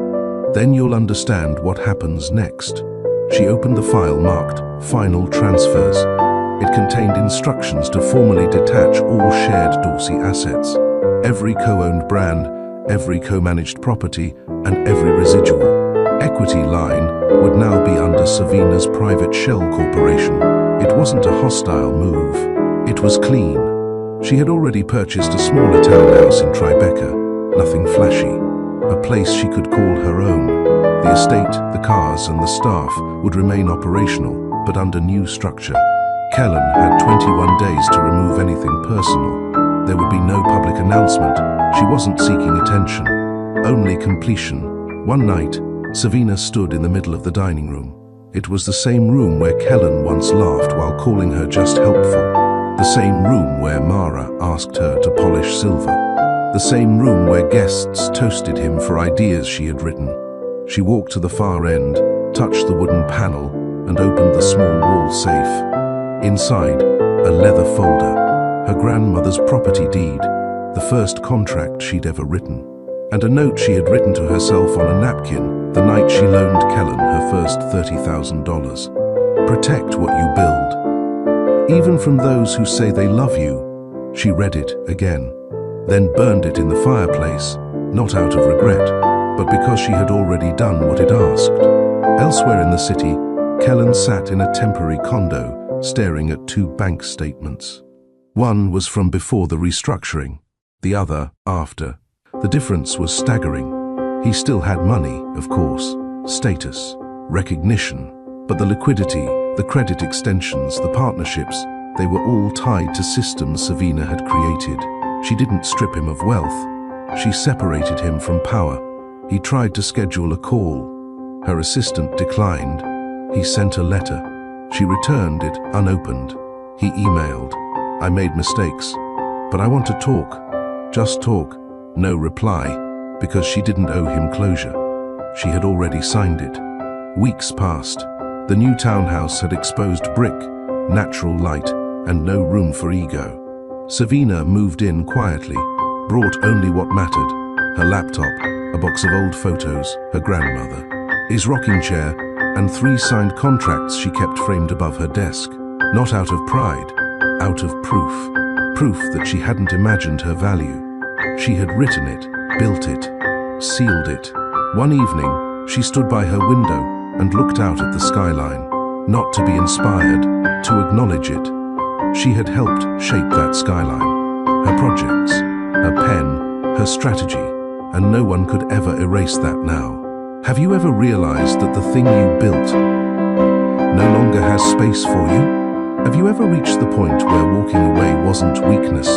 "Then you'll understand what happens next." She opened the file marked Final Transfers. It contained instructions to formally detach all shared Dorsey assets, every co-owned brand, every co-managed property, and every residual. Equity line would now be under Savina's private shell corporation. It wasn't a hostile move. It was clean. She had already purchased a smaller townhouse in Tribeca, nothing flashy, a place she could call her own. The estate, the cars, and the staff would remain operational, but under new structure. Kellen had 21 days to remove anything personal. There would be no public announcement. She wasn't seeking attention, only completion. One night, Savina stood in the middle of the dining room. It was the same room where Kellen once laughed while calling her just helpful. The same room where Mara asked her to polish silver. The same room where guests toasted him for ideas she had written. She walked to the far end, touched the wooden panel, and opened the small wall safe. Inside, a leather folder, her grandmother's property deed, the first contract she'd ever written, and a note she had written to herself on a napkin the night she loaned Kellen her first $30,000. "Protect what you build, even from those who say they love you." She read it again, then burned it in the fireplace, not out of regret, but because she had already done what it asked. Elsewhere in the city, Kellen sat in a temporary condo, staring at 2 bank statements. One was from before the restructuring, the other after. The difference was staggering. He still had money, of course, status, recognition, but the liquidity, the credit extensions, the partnerships, they were all tied to systems Savina had created. She didn't strip him of wealth. She separated him from power. He tried to schedule a call. Her assistant declined. He sent a letter. She returned it unopened. He emailed, "I made mistakes, but I want to talk. Just talk." No reply, because she didn't owe him closure. She had already signed it. Weeks passed. The new townhouse had exposed brick, natural light, and no room for ego. Savina moved in quietly, brought only what mattered: her laptop, a box of old photos, her grandmother, his rocking chair, and 3 signed contracts she kept framed above her desk. Not out of pride, out of proof. Proof that she hadn't imagined her value. She had written it, built it, sealed it. One evening, She stood by her window and looked out at the skyline, not to be inspired, to acknowledge it. She had helped shape that skyline, her projects, her pen, her strategy, and no one could ever erase that now. Have you ever realized that the thing you built no longer has space for you? Have you ever reached the point where walking away wasn't weakness,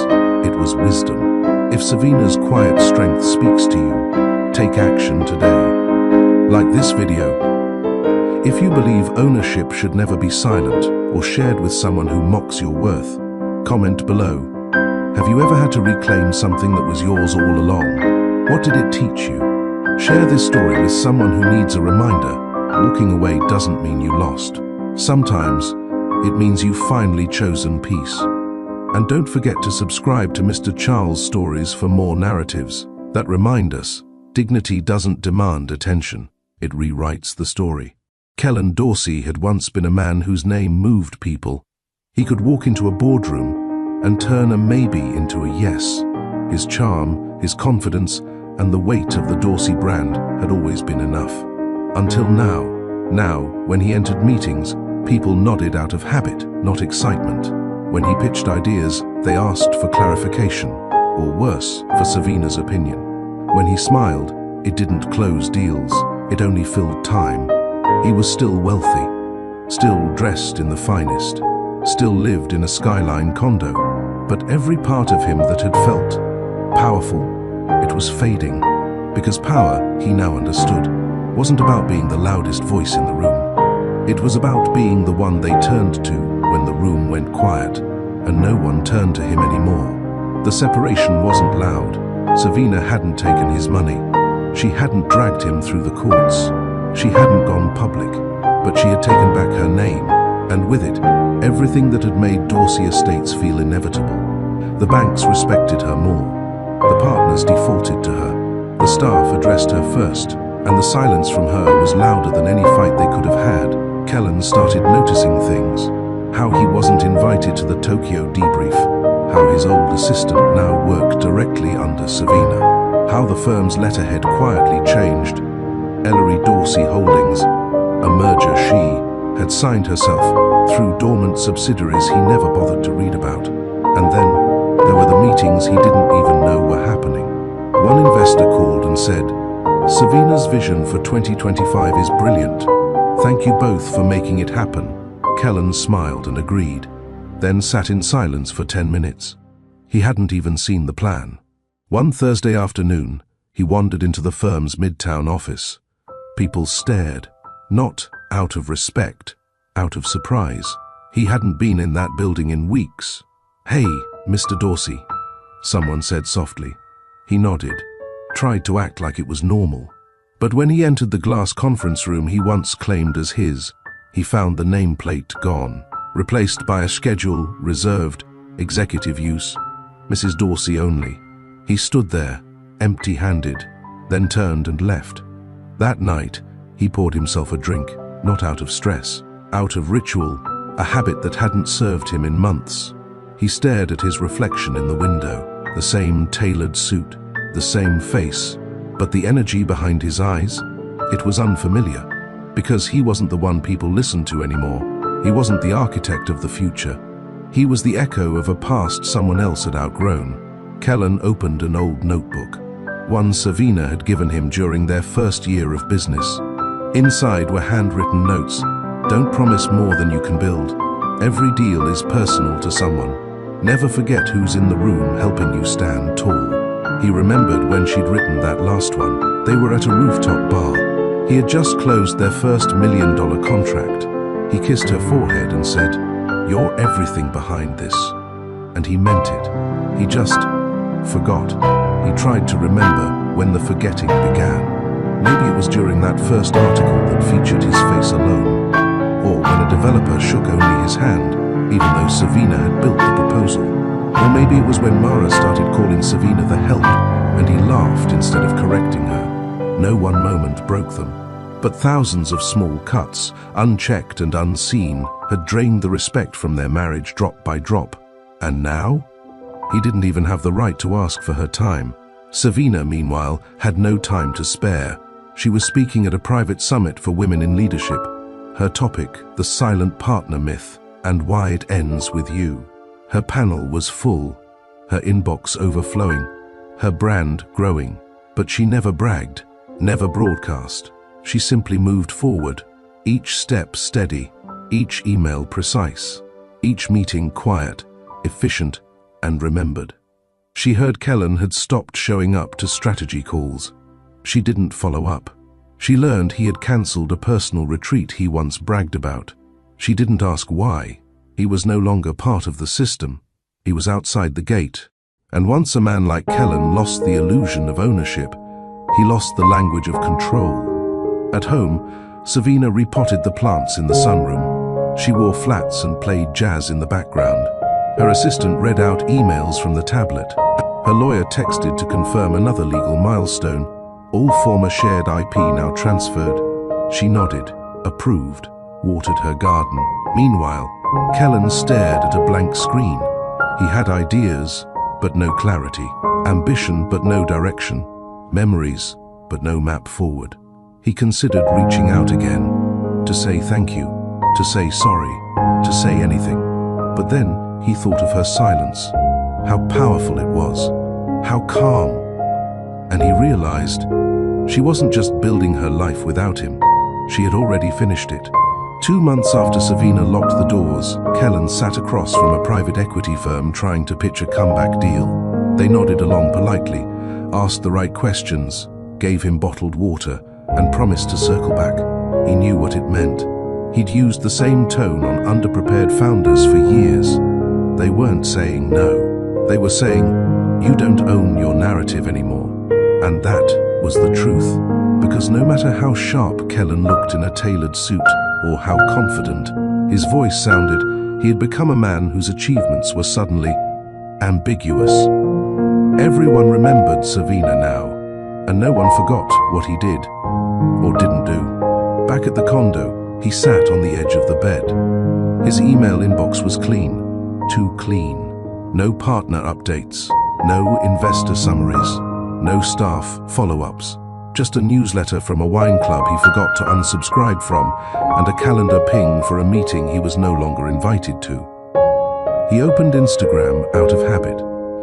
it was wisdom? If Savina's quiet strength speaks to you, take action today. Like this video. If you believe ownership should never be silent or shared with someone who mocks your worth, comment below. Have you ever had to reclaim something that was yours all along? What did it teach you? Share this story with someone who needs a reminder. Walking away doesn't mean you lost. Sometimes it means you've finally chosen peace. And don't forget to subscribe to Mr. Charles Stories for more narratives that remind us dignity doesn't demand attention, it rewrites the story. Kellen Dorsey had once been a man whose name moved people. He could walk into a boardroom and turn a maybe into a yes. His charm, his confidence, and the weight of the Dorsey brand had always been enough. Until now. Now, when he entered meetings, people nodded out of habit, not excitement. When he pitched ideas, they asked for clarification, or worse, for Savina's opinion. When he smiled, it didn't close deals, it only filled time. He was still wealthy, still dressed in the finest, still lived in a skyline condo, but every part of him that had felt powerful, it was fading, because power, he now understood, wasn't about being the loudest voice in the room. It was about being the one they turned to when the room went quiet, and no one turned to him anymore. The separation wasn't loud. Savina hadn't taken his money. She hadn't dragged him through the courts. She hadn't gone public, but she had taken back her name, and with it, everything that had made Dorsey Estates feel inevitable. The banks respected her more. The partners defaulted to her. The staff addressed her first, and the silence from her was louder than any fight they could have had. Kellen started noticing things. How he wasn't invited to the Tokyo debrief. How his old assistant now worked directly under Savina. How the firm's letterhead quietly changed. Ellery Dorsey Holdings, a merger she had signed herself through dormant subsidiaries he never bothered to read about. And then there were the meetings he didn't even know were happening. One investor called and said, "Savina's vision for 2025 is brilliant. Thank you both for making it happen." Kellen smiled and agreed, then sat in silence for 10 minutes. He hadn't even seen the plan. One Thursday afternoon, he wandered into the firm's midtown office. People stared, not out of respect, out of surprise. He hadn't been in that building in weeks. "Hey, Mr. Dorsey," someone said softly. He nodded, tried to act like it was normal. But when he entered the glass conference room he once claimed as his, he found the nameplate gone, replaced by a schedule reserved, executive use, Mrs. Dorsey only. He stood there, empty-handed, then turned and left. That night, he poured himself a drink, not out of stress, out of ritual, a habit that hadn't served him in months. He stared at his reflection in the window, the same tailored suit, the same face, but the energy behind his eyes, it was unfamiliar, because he wasn't the one people listened to anymore. He wasn't the architect of the future. He was the echo of a past someone else had outgrown. Kellen opened an old notebook, one Savina had given him during their first year of business. Inside were handwritten notes. "Don't promise more than you can build. Every deal is personal to someone. Never forget who's in the room helping you stand tall." He remembered when she'd written that last one. They were at a rooftop bar. He had just closed their first $1 million contract. He kissed her forehead and said, "You're everything behind this." And he meant it. He just forgot. He tried to remember when the forgetting began. Maybe it was during that first article that featured his face alone, or when a developer shook only his hand, even though Savina had built the proposal. Or maybe it was when Mara started calling Savina the help, and he laughed instead of correcting her. No one moment broke them, but thousands of small cuts, unchecked and unseen, had drained the respect from their marriage drop by drop. And now? He didn't even have the right to ask for her time. Savina, meanwhile, had no time to spare. She was speaking at a private summit for women in leadership. Her topic, the silent partner myth and why it ends with you. Her panel was full, her inbox overflowing, her brand growing. But she never bragged, never broadcast. She simply moved forward, each step steady, each email precise, each meeting quiet, efficient, and remembered. She heard Kellen had stopped showing up to strategy calls. She didn't follow up. She learned he had cancelled a personal retreat he once bragged about. She didn't ask why. He was no longer part of the system. He was outside the gate. And once a man like Kellen lost the illusion of ownership, he lost the language of control. At home, Savina repotted the plants in the sunroom. She wore flats and played jazz in the background. Her assistant read out emails from the tablet. Her lawyer texted to confirm another legal milestone. All former shared IP now transferred. She nodded, approved, watered her garden. Meanwhile, Kellen stared at a blank screen. He had ideas, but no clarity. Ambition, but no direction. Memories, but no map forward. He considered reaching out again, to say thank you, to say sorry, to say anything. But then he thought of her silence, how powerful it was, how calm. And he realized she wasn't just building her life without him, she had already finished it. 2 months after Savina locked the doors, Kellen sat across from a private equity firm trying to pitch a comeback deal. They nodded along politely, asked the right questions, gave him bottled water, and promised to circle back. He knew what it meant. He'd used the same tone on underprepared founders for years. They weren't saying no. They were saying, you don't own your narrative anymore. And that was the truth, because no matter how sharp Kellen looked in a tailored suit, or how confident his voice sounded, he had become a man whose achievements were suddenly ambiguous. Everyone remembered Savina now, and no one forgot what he did or didn't do. Back at the condo, he sat on the edge of the bed. His email inbox was clean, too clean. No partner updates, no investor summaries, no staff follow-ups. Just a newsletter from a wine club he forgot to unsubscribe from, and a calendar ping for a meeting he was no longer invited to. He opened Instagram out of habit,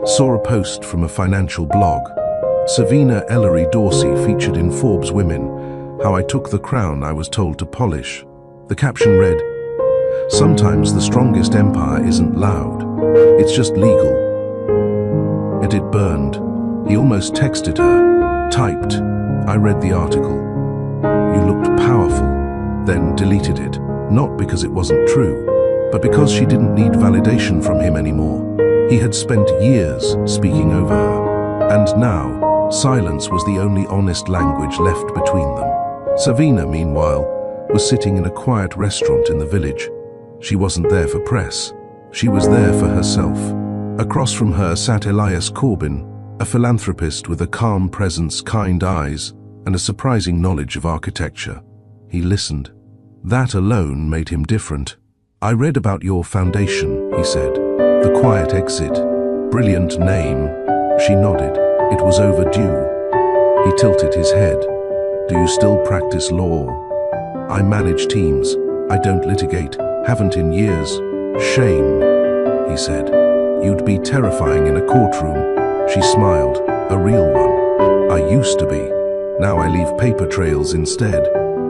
saw a post from a financial blog. Savina Ellery Dorsey featured in Forbes Women, how I took the crown I was told to polish. The caption read, sometimes the strongest empire isn't loud, it's just legal. And it burned. He almost texted her, typed, I read the article. You looked powerful, then deleted it, not because it wasn't true, but because she didn't need validation from him anymore. He had spent years speaking over her, and now silence was the only honest language left between them. Savina, meanwhile, was sitting in a quiet restaurant in the village. She wasn't there for press. She was there for herself. Across from her sat Elias Corbin, a philanthropist with a calm presence, kind eyes, and a surprising knowledge of architecture. He listened. That alone made him different. I read about your foundation, he said. The quiet exit. Brilliant name. She nodded. It was overdue. He tilted his head. Do you still practice law? I manage teams. I don't litigate. Haven't in years. Shame, he said. You'd be terrifying in a courtroom. She smiled, a real one. I used to be. Now I leave paper trails instead.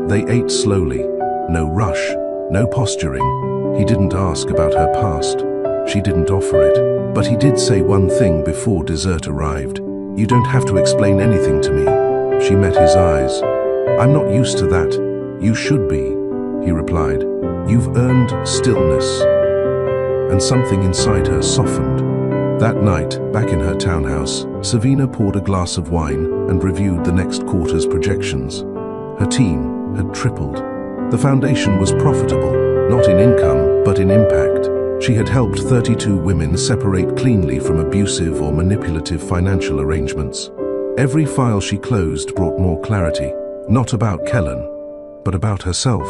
They ate slowly. No rush, no posturing. He didn't ask about her past. She didn't offer it. But he did say one thing before dessert arrived. You don't have to explain anything to me. She met his eyes. I'm not used to that. You should be, he replied. You've earned stillness. And something inside her softened. That night, back in her townhouse, Savina poured a glass of wine and reviewed the next quarter's projections. Her team had tripled. The foundation was profitable, not in income, but in impact. She had helped 32 women separate cleanly from abusive or manipulative financial arrangements. Every file she closed brought more clarity, not about Kellen, but about herself.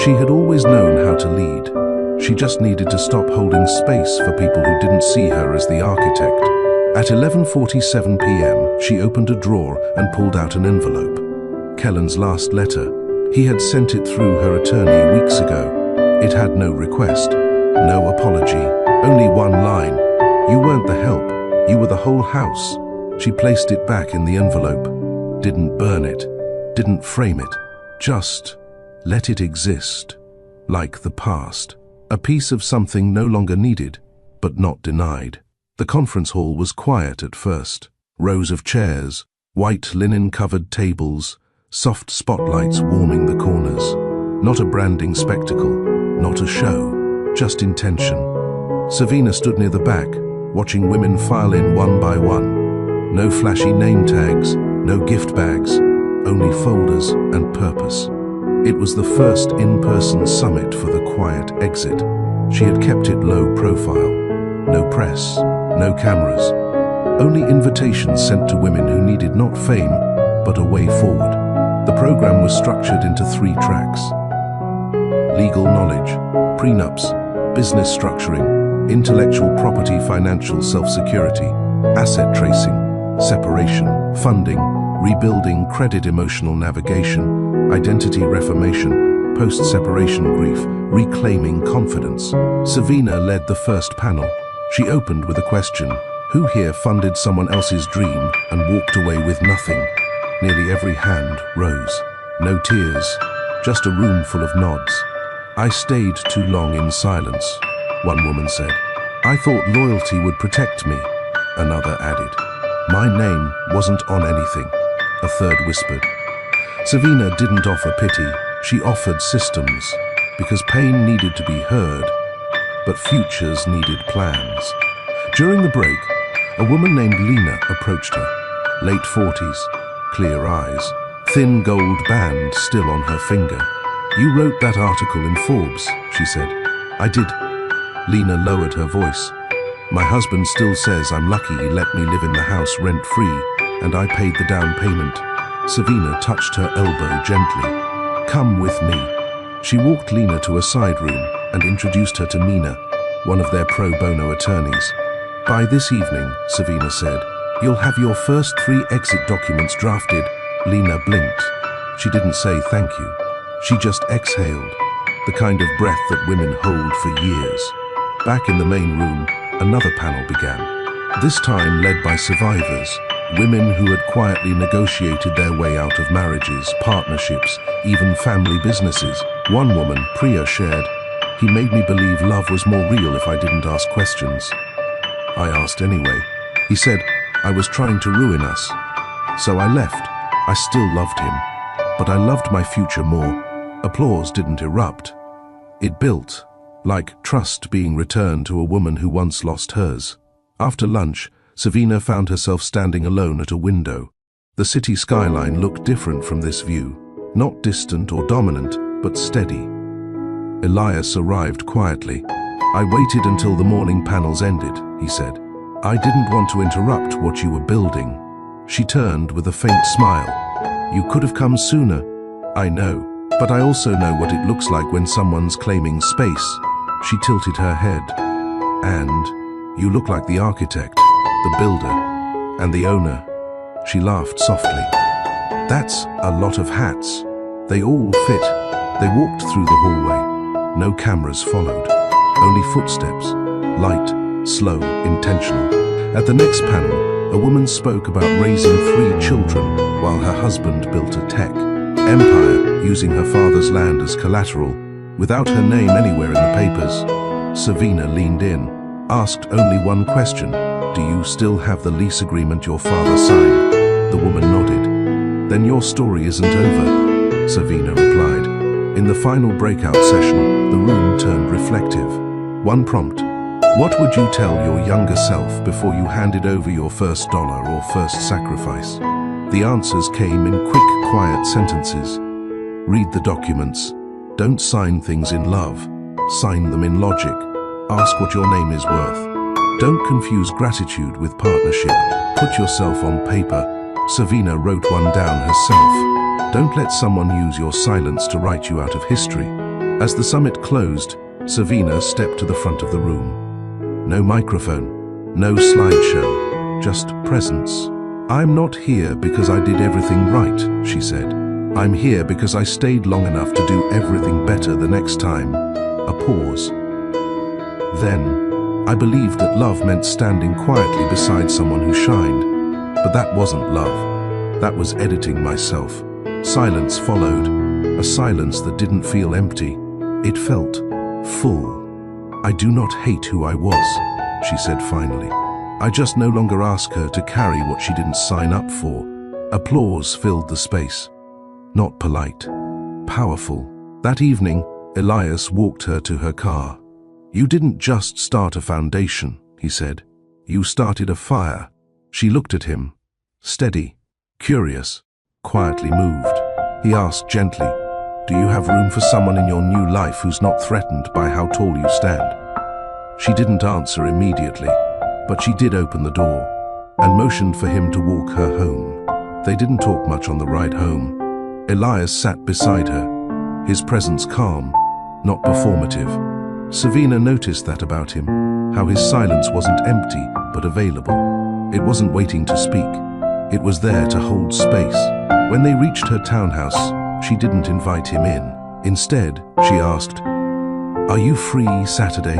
She had always known how to lead. She just needed to stop holding space for people who didn't see her as the architect. At 11:47 p.m., she opened a drawer and pulled out an envelope. Kellen's last letter. He had sent it through her attorney weeks ago. It had no request, no apology, only one line. You weren't the help, you were the whole house. She placed it back in the envelope, didn't burn it, didn't frame it, just let it exist, like the past. A piece of something no longer needed, but not denied. The conference hall was quiet at first. Rows of chairs, white linen-covered tables, soft spotlights warming the corners. Not a branding spectacle, not a show, just intention. Savina stood near the back, watching women file in one by one. No flashy name tags, no gift bags, only folders and purpose. It was the first in-person summit for the quiet exit. She had kept it low profile. No press, no cameras. Only invitations sent to women who needed not fame, but a way forward. The program was structured into 3 tracks. Legal knowledge, prenups, business structuring, intellectual property, financial self-security, asset tracing, separation, funding, rebuilding credit, emotional navigation, identity reformation, post-separation grief, reclaiming confidence. Savina led the first panel. She opened with a question. Who here funded someone else's dream and walked away with nothing? Nearly every hand rose. No tears, just a room full of nods. I stayed too long in silence, one woman said. I thought loyalty would protect me, another added. My name wasn't on anything, a third whispered. Savina didn't offer pity, she offered systems, because pain needed to be heard, but futures needed plans. During the break, a woman named Lena approached her, late 40s, clear eyes, thin gold band still on her finger. You wrote that article in Forbes, she said. I did. Lena lowered her voice. My husband still says I'm lucky he let me live in the house rent-free, and I paid the down payment. Savina touched her elbow gently. Come with me. She walked Lena to a side room and introduced her to Mina, one of their pro bono attorneys. By this evening, Savina said, you'll have your first 3 exit documents drafted. Lena blinked. She didn't say thank you. She just exhaled, the kind of breath that women hold for years. Back in the main room, another panel began. This time led by survivors, women who had quietly negotiated their way out of marriages, partnerships, even family businesses. One woman, Priya, shared, he made me believe love was more real if I didn't ask questions. I asked anyway. He said, I was trying to ruin us. So I left. I still loved him, but I loved my future more. Applause didn't erupt. It built, like trust being returned to a woman who once lost hers. After lunch, Savina found herself standing alone at a window. The city skyline looked different from this view, not distant or dominant, but steady. Elias arrived quietly. I waited until the morning panels ended, he said. I didn't want to interrupt what you were building. She turned with a faint smile. You could have come sooner. I know, but I also know what it looks like when someone's claiming space. She tilted her head. And you look like the architect, the builder, and the owner. She laughed softly. That's a lot of hats. They all fit. They walked through the hallway. No cameras followed. Only footsteps. Light, slow, intentional. At the next panel, a woman spoke about raising 3 children while her husband built a tech empire using her father's land as collateral, without her name anywhere in the papers. Savina leaned in, asked only one question. Do you still have the lease agreement your father signed? The woman nodded. Then your story isn't over, Savina replied. In the final breakout session, the room turned reflective. One prompt. What would you tell your younger self before you handed over your first dollar or first sacrifice? The answers came in quick, quiet sentences. Read the documents. Don't sign things in love. Sign them in logic. Ask what your name is worth. Don't confuse gratitude with partnership. Put yourself on paper. Savina wrote one down herself. Don't let someone use your silence to write you out of history. As the summit closed, Savina stepped to the front of the room. No microphone, no slideshow, just presence. I'm not here because I did everything right, she said. I'm here because I stayed long enough to do everything better the next time. A pause. Then, I believed that love meant standing quietly beside someone who shined. But that wasn't love. That was editing myself. Silence followed. A silence that didn't feel empty. It felt full. I do not hate who I was, she said finally. I just no longer ask her to carry what she didn't sign up for. Applause filled the space. Not polite, powerful. That evening, Elias walked her to her car. You didn't just start a foundation, he said. You started a fire. She looked at him, steady, curious, quietly moved. He asked gently, do you have room for someone in your new life who's not threatened by how tall you stand? She didn't answer immediately, but she did open the door and motioned for him to walk her home. They didn't talk much on the ride home. Elias sat beside her, his presence calm, not performative. Savina noticed that about him, how his silence wasn't empty, but available. It wasn't waiting to speak. It was there to hold space. When they reached her townhouse, she didn't invite him in. Instead, she asked, are you free Saturday?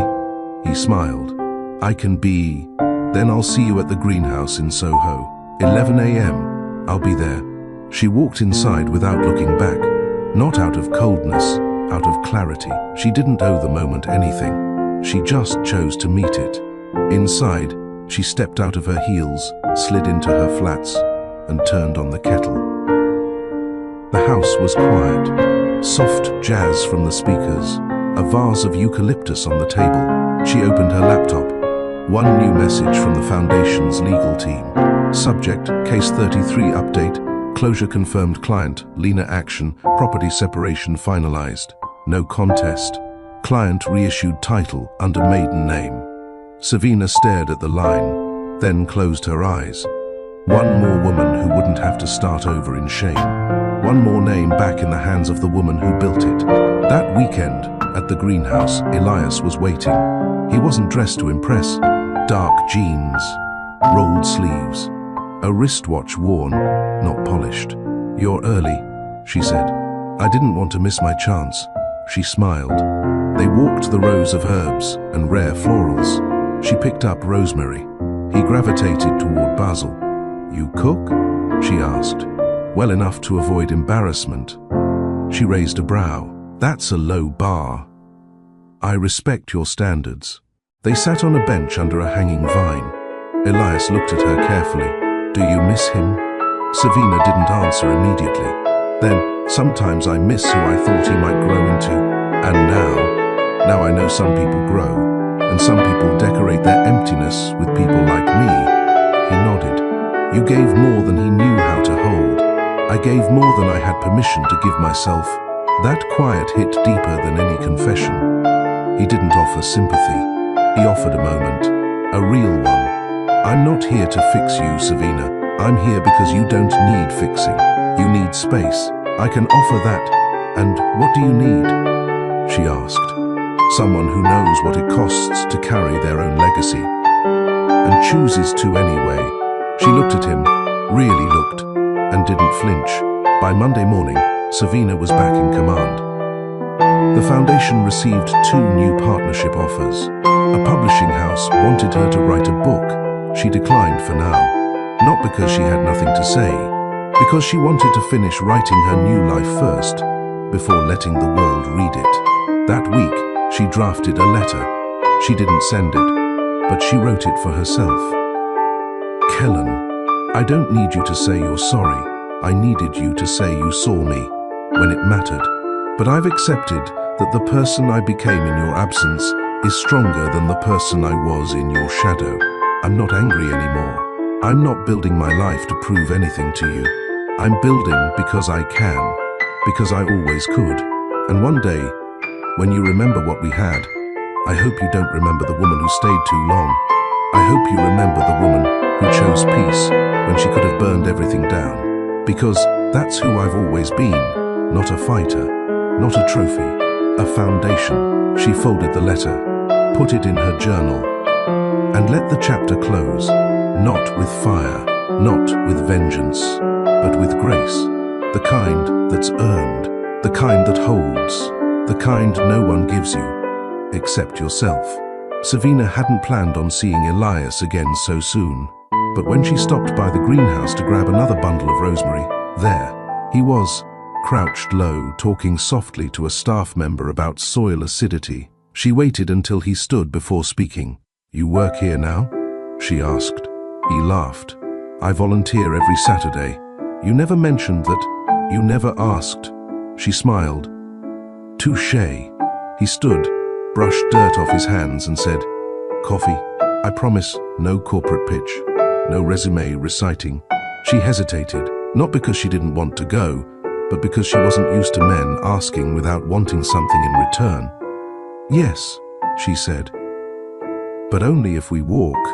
He smiled. I can be. Then I'll see you at the greenhouse in Soho. 11 a.m. I'll be there. She walked inside without looking back, not out of coldness, out of clarity. She didn't owe the moment anything. She just chose to meet it. Inside, she stepped out of her heels, slid into her flats, and turned on the kettle. The house was quiet. Soft jazz from the speakers, a vase of eucalyptus on the table. She opened her laptop. One new message from the Foundation's legal team. Subject, Case 33 update. Closure confirmed. Client, Lena action. Property separation finalized. No contest. Client reissued title under maiden name. Savina stared at the line, then closed her eyes. One more woman who wouldn't have to start over in shame. One more name back in the hands of the woman who built it. That weekend, at the greenhouse, Elias was waiting. He wasn't dressed to impress. Dark jeans, rolled sleeves, a wristwatch worn, not polished. You're early, she said. I didn't want to miss my chance. She smiled. They walked the rows of herbs and rare florals. She picked up rosemary. He gravitated toward basil. You cook? She asked, well enough to avoid embarrassment. She raised a brow. That's a low bar. I respect your standards. They sat on a bench under a hanging vine. Elias looked at her carefully. Do you miss him? Savina didn't answer immediately. Then, sometimes I miss who I thought he might grow into. And now I know some people grow, and some people decorate their emptiness with people like me. He nodded. You gave more than he knew how to hold. I gave more than I had permission to give myself. That quiet hit deeper than any confession. He didn't offer sympathy. He offered a moment, a real one. I'm not here to fix you, Savina. I'm here because you don't need fixing. You need space. I can offer that. And what do you need? She asked. Someone who knows what it costs to carry their own legacy. And chooses to anyway. She looked at him, really looked, and didn't flinch. By Monday morning, Savina was back in command. The foundation received 2 new partnership offers. A publishing house wanted her to write a book. She declined for now. Not because she had nothing to say, because she wanted to finish writing her new life first, before letting the world read it. That week, she drafted a letter. She didn't send it, but she wrote it for herself. Kellen, I don't need you to say you're sorry. I needed you to say you saw me, when it mattered. But I've accepted that the person I became in your absence is stronger than the person I was in your shadow. I'm not angry anymore. I'm not building my life to prove anything to you. I'm building because I can, because I always could. And one day, when you remember what we had, I hope you don't remember the woman who stayed too long. I hope you remember the woman who chose peace when she could have burned everything down. Because that's who I've always been, not a fighter, not a trophy, a foundation. She folded the letter, put it in her journal, and let the chapter close, not with fire, not with vengeance, but with grace. The kind that's earned, the kind that holds, the kind no one gives you, except yourself. Savina hadn't planned on seeing Elias again so soon, but when she stopped by the greenhouse to grab another bundle of rosemary, there he was, crouched low, talking softly to a staff member about soil acidity. She waited until he stood before speaking. "You work here now?" she asked. He laughed. "I volunteer every Saturday. You never mentioned that. You never asked." She smiled. "Touché." He stood, brushed dirt off his hands and said, "Coffee? I promise, no corporate pitch, no resume reciting." She hesitated, not because she didn't want to go, but because she wasn't used to men asking without wanting something in return. "Yes," she said, "but only if we walk."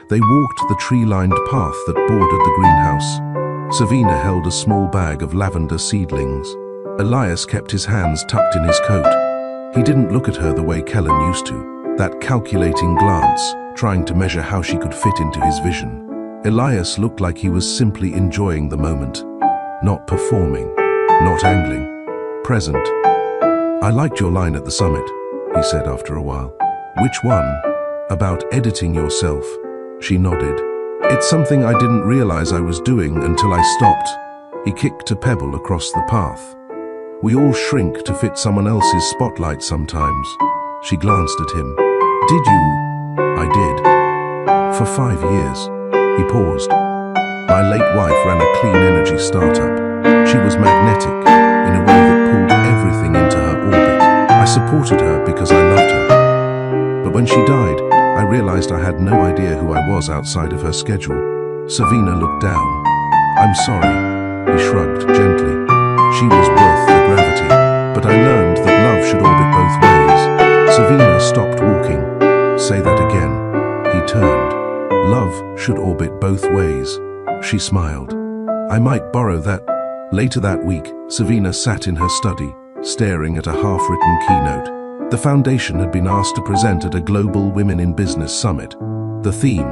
They walked the tree-lined path that bordered the greenhouse. Savina held a small bag of lavender seedlings. Elias kept his hands tucked in his coat. He didn't look at her the way Kellen used to, that calculating glance, trying to measure how she could fit into his vision. Elias looked like he was simply enjoying the moment, not performing, not angling, present. "I liked your line at the summit," he said after a while. "Which one?" "About editing yourself." She nodded. "It's something I didn't realize I was doing until I stopped." He kicked a pebble across the path. "We all shrink to fit someone else's spotlight sometimes." She glanced at him. "Did you?" "I did. For 5 years." He paused. "My late wife ran a clean energy startup. She was magnetic, in a way that pulled everything into her orbit. I supported her because I loved her. But when she died, I realized I had no idea who I was outside of her schedule." Savina looked down. "I'm sorry." He shrugged gently. "She was worth the gravity. But I learned that love should orbit both ways." Savina stopped walking. "Say that again." He turned. "Love should orbit both ways." She smiled. "I might borrow that." Later that week, Savina sat in her study, staring at a half-written keynote. The foundation had been asked to present at a global Women in Business summit. The theme,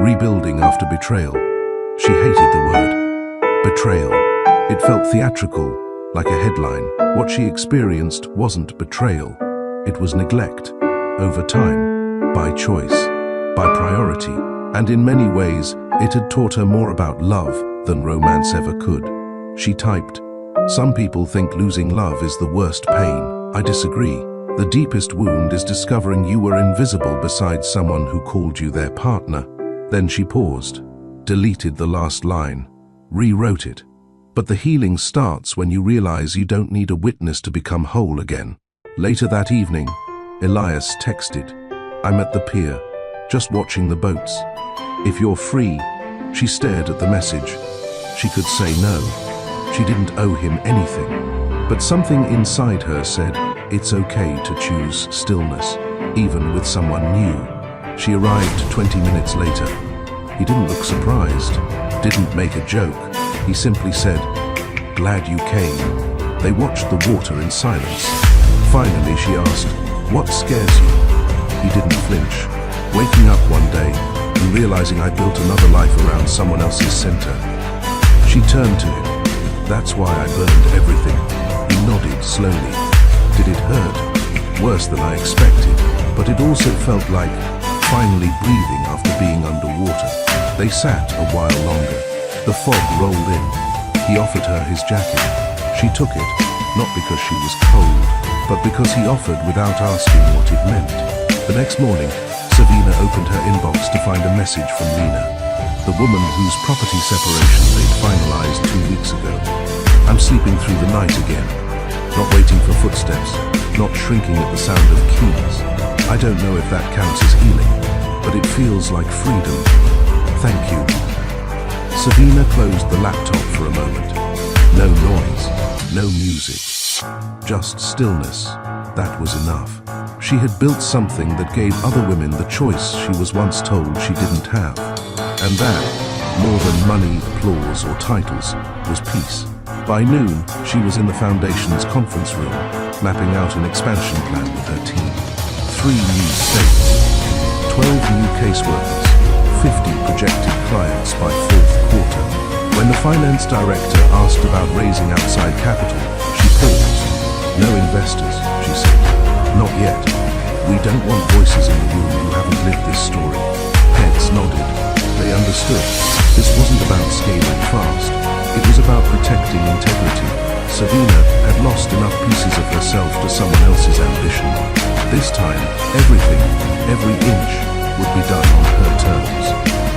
rebuilding after betrayal. She hated the word, betrayal. It felt theatrical, like a headline. What she experienced wasn't betrayal. It was neglect, over time, by choice, by priority. And in many ways, it had taught her more about love than romance ever could. She typed, "Some people think losing love is the worst pain. I disagree. The deepest wound is discovering you were invisible beside someone who called you their partner." Then she paused, deleted the last line, rewrote it. But the healing starts when you realize you don't need a witness to become whole again. Later that evening, Elias texted, "I'm at the pier, just watching the boats. If you're free." She stared at the message. She could say no. She didn't owe him anything. But something inside her said, it's okay to choose stillness, even with someone new. She arrived 20 minutes later. He didn't look surprised, didn't make a joke. He simply said, "Glad you came." They watched the water in silence. Finally, she asked, "What scares you?" He didn't flinch. Waking up one day and realizing I built another life around someone else's center. She turned to him. "That's why I burned everything." He nodded slowly. Did it hurt? Worse than I expected, but it also felt like finally breathing after being underwater. They sat a while longer. The fog rolled in. He offered her his jacket. She took it, not because she was cold, but because he offered without asking what it meant. The next morning, Savina opened her inbox to find a message from Lena, the woman whose property separation they'd finalized 2 weeks ago. "I'm sleeping through the night again. Not waiting for footsteps, not shrinking at the sound of keys. I don't know if that counts as healing, but it feels like freedom. Thank you." Savina closed the laptop for a moment. No noise, no music, just stillness. That was enough. She had built something that gave other women the choice she was once told she didn't have. And that, more than money, applause, or titles, was peace. By noon, she was in the Foundation's conference room, mapping out an expansion plan with her team. 3 new states, 12 new caseworkers, 50 projected clients by 4th quarter. When the finance director asked about raising outside capital, she paused. No investors, she said. Not yet. We don't want voices in the room who haven't lived this story. Heads nodded. They understood. This wasn't about scaling fast. It was about protecting integrity. Savina had lost enough pieces of herself to someone else's ambition. This time, everything, every inch, would be done on her terms.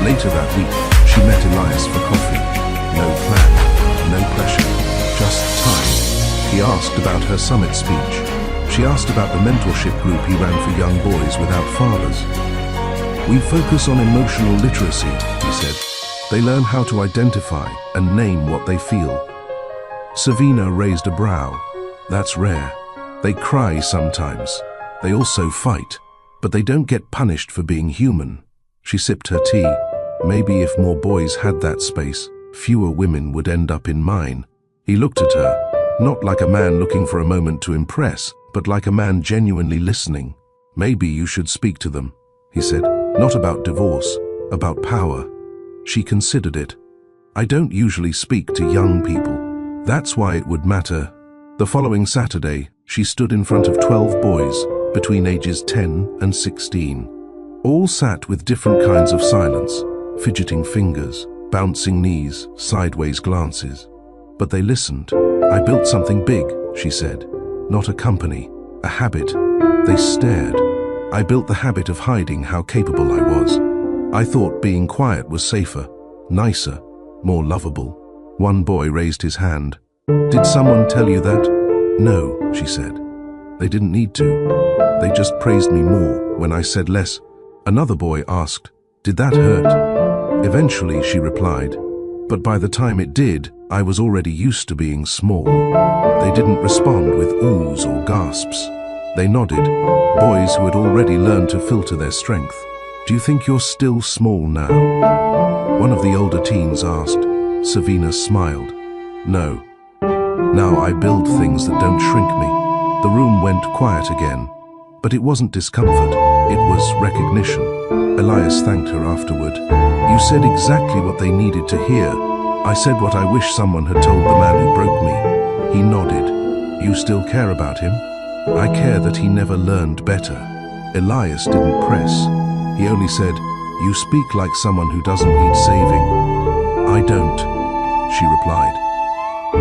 Later that week, she met Elias for coffee. No plan, no pressure, just time. He asked about her summit speech. She asked about the mentorship group he ran for young boys without fathers. We focus on emotional literacy, he said. They learn how to identify and name what they feel. Savina raised a brow. That's rare. They cry sometimes. They also fight, but they don't get punished for being human. She sipped her tea. Maybe if more boys had that space, fewer women would end up in mine. He looked at her, not like a man looking for a moment to impress, but like a man genuinely listening. Maybe you should speak to them, he said. Not about divorce, about power. She considered it. I don't usually speak to young people. That's why it would matter. The following Saturday, she stood in front of 12 boys between ages 10 and 16. All sat with different kinds of silence, fidgeting fingers, bouncing knees, sideways glances. But they listened. I built something big, she said. Not a company, a habit. They stared. I built the habit of hiding how capable I was. I thought being quiet was safer, nicer, more lovable. One boy raised his hand. Did someone tell you that? No, she said. They didn't need to. They just praised me more when I said less. Another boy asked, did that hurt? Eventually, she replied, but by the time it did, I was already used to being small. They didn't respond with oohs or gasps. They nodded, boys who had already learned to filter their strength. Do you think you're still small now? One of the older teens asked. Savina smiled. No. Now I build things that don't shrink me. The room went quiet again. But it wasn't discomfort, it was recognition. Elias thanked her afterward. You said exactly what they needed to hear. I said what I wish someone had told the man who broke me. He nodded. You still care about him? I care that he never learned better. Elias didn't press. He only said, you speak like someone who doesn't need saving. I don't, she replied.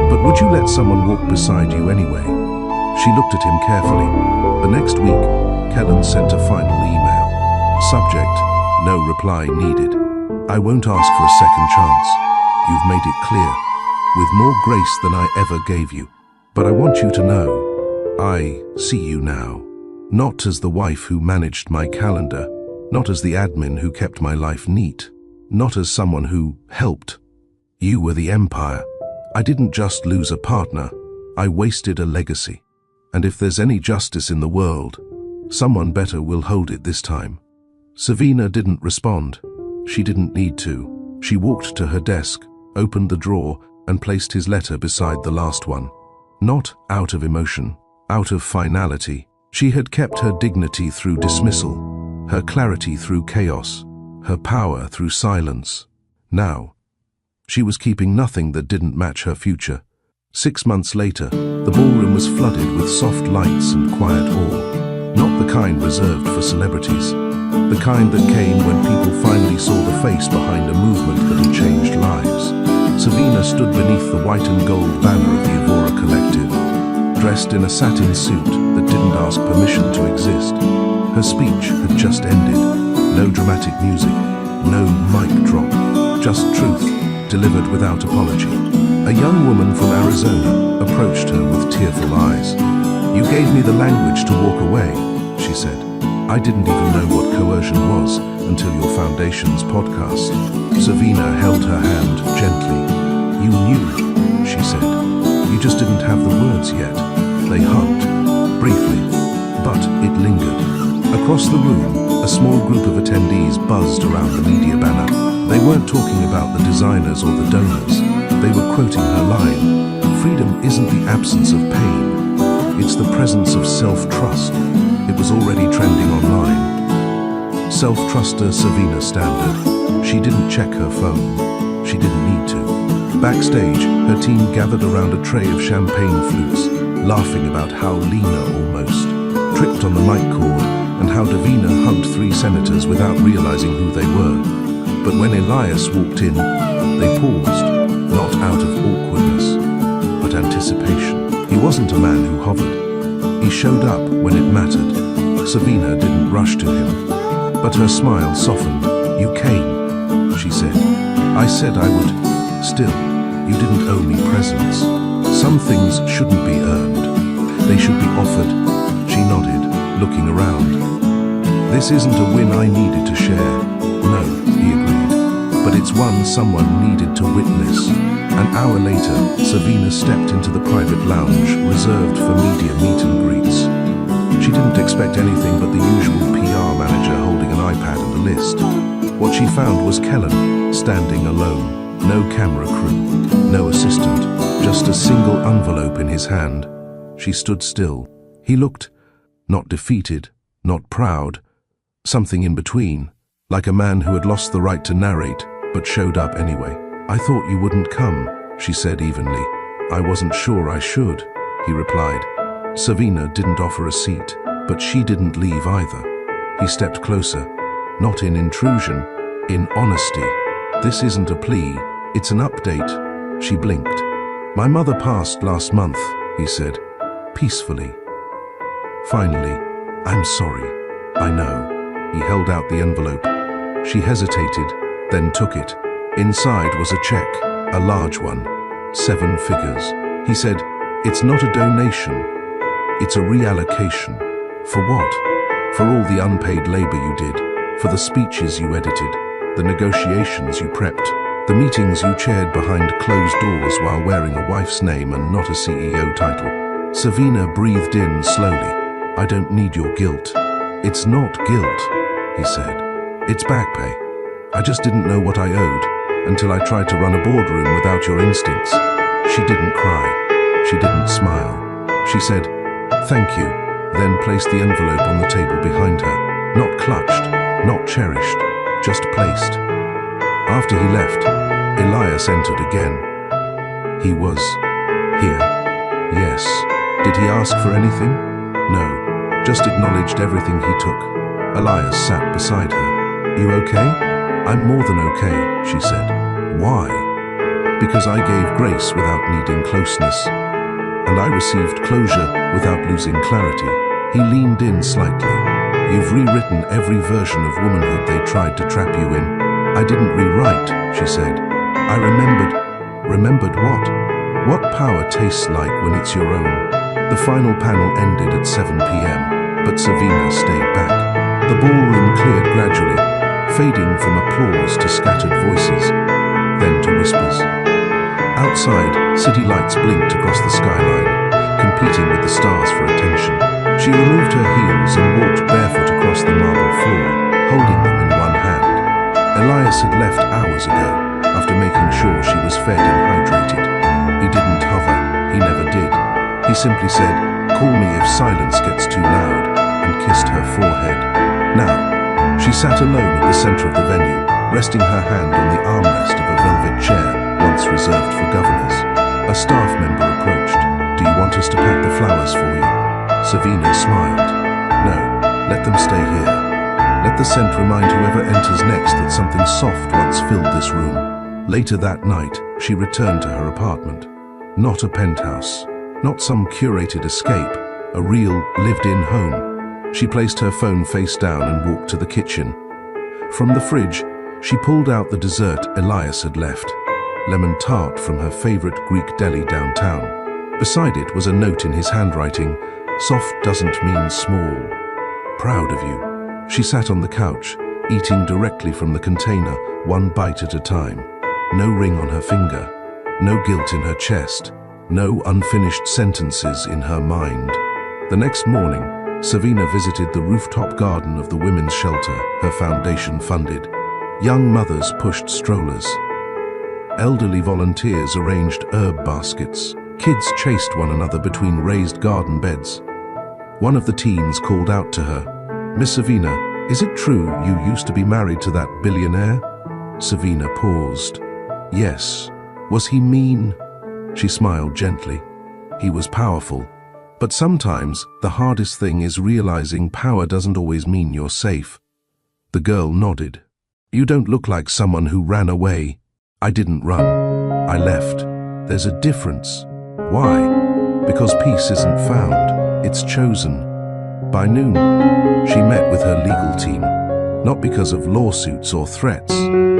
But would you let someone walk beside you anyway? She looked at him carefully. The next week, Kellen sent a final email. Subject, no reply needed. I won't ask for a second chance. You've made it clear, with more grace than I ever gave you. But I want you to know, I see you now. Not as the wife who managed my calendar, not as the admin who kept my life neat, not as someone who helped. You were the empire. I didn't just lose a partner, I wasted a legacy. And if there's any justice in the world, someone better will hold it this time. Savina didn't respond. She didn't need to. She walked to her desk, opened the drawer, and placed his letter beside the last one. Not out of emotion, out of finality. She had kept her dignity through dismissal, her clarity through chaos, her power through silence. Now, she was keeping nothing that didn't match her future. 6 months later, the ballroom was flooded with soft lights and quiet awe. Not the kind reserved for celebrities. The kind that came when people finally saw the face behind a movement that had changed lives. Savina stood beneath the white and gold banner of the Evora Collective, dressed in a satin suit that didn't ask permission to exist. Her speech had just ended. No dramatic music, no mic drop, just truth, delivered without apology. A young woman from Arizona approached her with tearful eyes. You gave me the language to walk away, she said. I didn't even know what coercion was until your Foundation's podcast. Savina held her hand gently. You knew, she said. You just didn't have the words yet. They hugged, briefly, but it lingered. Across the room, a small group of attendees buzzed around the media banner. They weren't talking about the designers or the donors. They were quoting her line. Freedom isn't the absence of pain. It's the presence of self-trust. It was already trending online. Self-truster Savina standard. She didn't check her phone. She didn't need to. Backstage, her team gathered around a tray of champagne flutes, laughing about how Lena almost tripped on the mic cord and how Davina hugged 3 senators without realizing who they were. But when Elias walked in, they paused, not out of awkwardness, but anticipation. He wasn't a man who hovered. He showed up when it mattered. Savina didn't rush to him, but her smile softened. "You came," she said. "I said I would. Still, you didn't owe me presents. Some things shouldn't be earned. They should be offered." She nodded, looking around. "This isn't a win I needed to share." "No," he agreed, "but it's one someone needed to witness." An hour later, Savina stepped into the private lounge reserved for media meet and greets. She didn't expect anything but the usual PR manager holding an iPad and a list. What she found was Kellen, standing alone. No camera crew, no assistant, just a single envelope in his hand. She stood still. He looked, not defeated, not proud, something in between, like a man who had lost the right to narrate, but showed up anyway. "I thought you wouldn't come," she said evenly. "I wasn't sure I should," he replied. Savina didn't offer a seat, but she didn't leave either. He stepped closer, not in intrusion, in honesty. "This isn't a plea, it's an update." She blinked. "My mother passed last month," he said, peacefully. "Finally, I'm sorry." "I know." He held out the envelope. She hesitated, then took it. Inside was a check, a large one, 7 figures. He said, "It's not a donation, it's a reallocation." "For what?" "For all the unpaid labor you did, for the speeches you edited, the negotiations you prepped, the meetings you chaired behind closed doors while wearing a wife's name and not a CEO title." Savina breathed in slowly. "I don't need your guilt." "It's not guilt," he said. "It's back pay. I just didn't know what I owed until I tried to run a boardroom without your instincts." She didn't cry. She didn't smile. She said, "Thank you," then placed the envelope on the table behind her. Not clutched, not cherished, just placed. After he left, Elias entered again. He was here. Yes. Did he ask for anything? No. Just acknowledged everything he took. Elias sat beside her. "You okay?" "I'm more than okay," she said. "Why?" "Because I gave grace without needing closeness. And I received closure without losing clarity." He leaned in slightly. "You've rewritten every version of womanhood they tried to trap you in." "I didn't rewrite," she said. "I remembered." "Remembered what?" "What power tastes like when it's your own." The final panel ended at 7 p.m., but Savina stayed back. The ballroom cleared gradually, fading from applause to scattered voices, then to whispers. Outside, city lights blinked across the skyline, competing with the stars for attention. She removed her heels and walked barefoot across the marble floor, holding them in one hand. Elias had left hours ago, after making sure she was fed and hydrated. He didn't hover, he never did. He simply said, "Call me if silence gets too loud," and kissed her forehead. Now, she sat alone at the center of the venue, resting her hand on the armrest of a velvet chair once reserved for governors. A staff member approached. "Do you want us to pack the flowers for you?" Savina smiled. "No, let them stay here. Let the scent remind whoever enters next that something soft once filled this room." Later that night, she returned to her apartment. Not a penthouse, not some curated escape, a real, lived-in home. She placed her phone face down and walked to the kitchen. From the fridge, she pulled out the dessert Elias had left, lemon tart from her favorite Greek deli downtown. Beside it was a note in his handwriting, "Soft doesn't mean small. Proud of you." She sat on the couch, eating directly from the container, one bite at a time. No ring on her finger, no guilt in her chest, no unfinished sentences in her mind. The next morning, Savina visited the rooftop garden of the women's shelter her foundation funded. Young mothers pushed strollers. Elderly volunteers arranged herb baskets. Kids chased one another between raised garden beds. One of the teens called out to her, "Miss Savina, is it true you used to be married to that billionaire?" Savina paused. "Yes, Was he mean? She smiled gently. He was powerful. But sometimes the hardest thing is realizing power doesn't always mean you're safe. The girl nodded. You don't look like someone who ran away. I didn't run. I left. There's a difference. Why? Because peace isn't found. It's chosen. By noon, she met with her legal team. Not because of lawsuits or threats,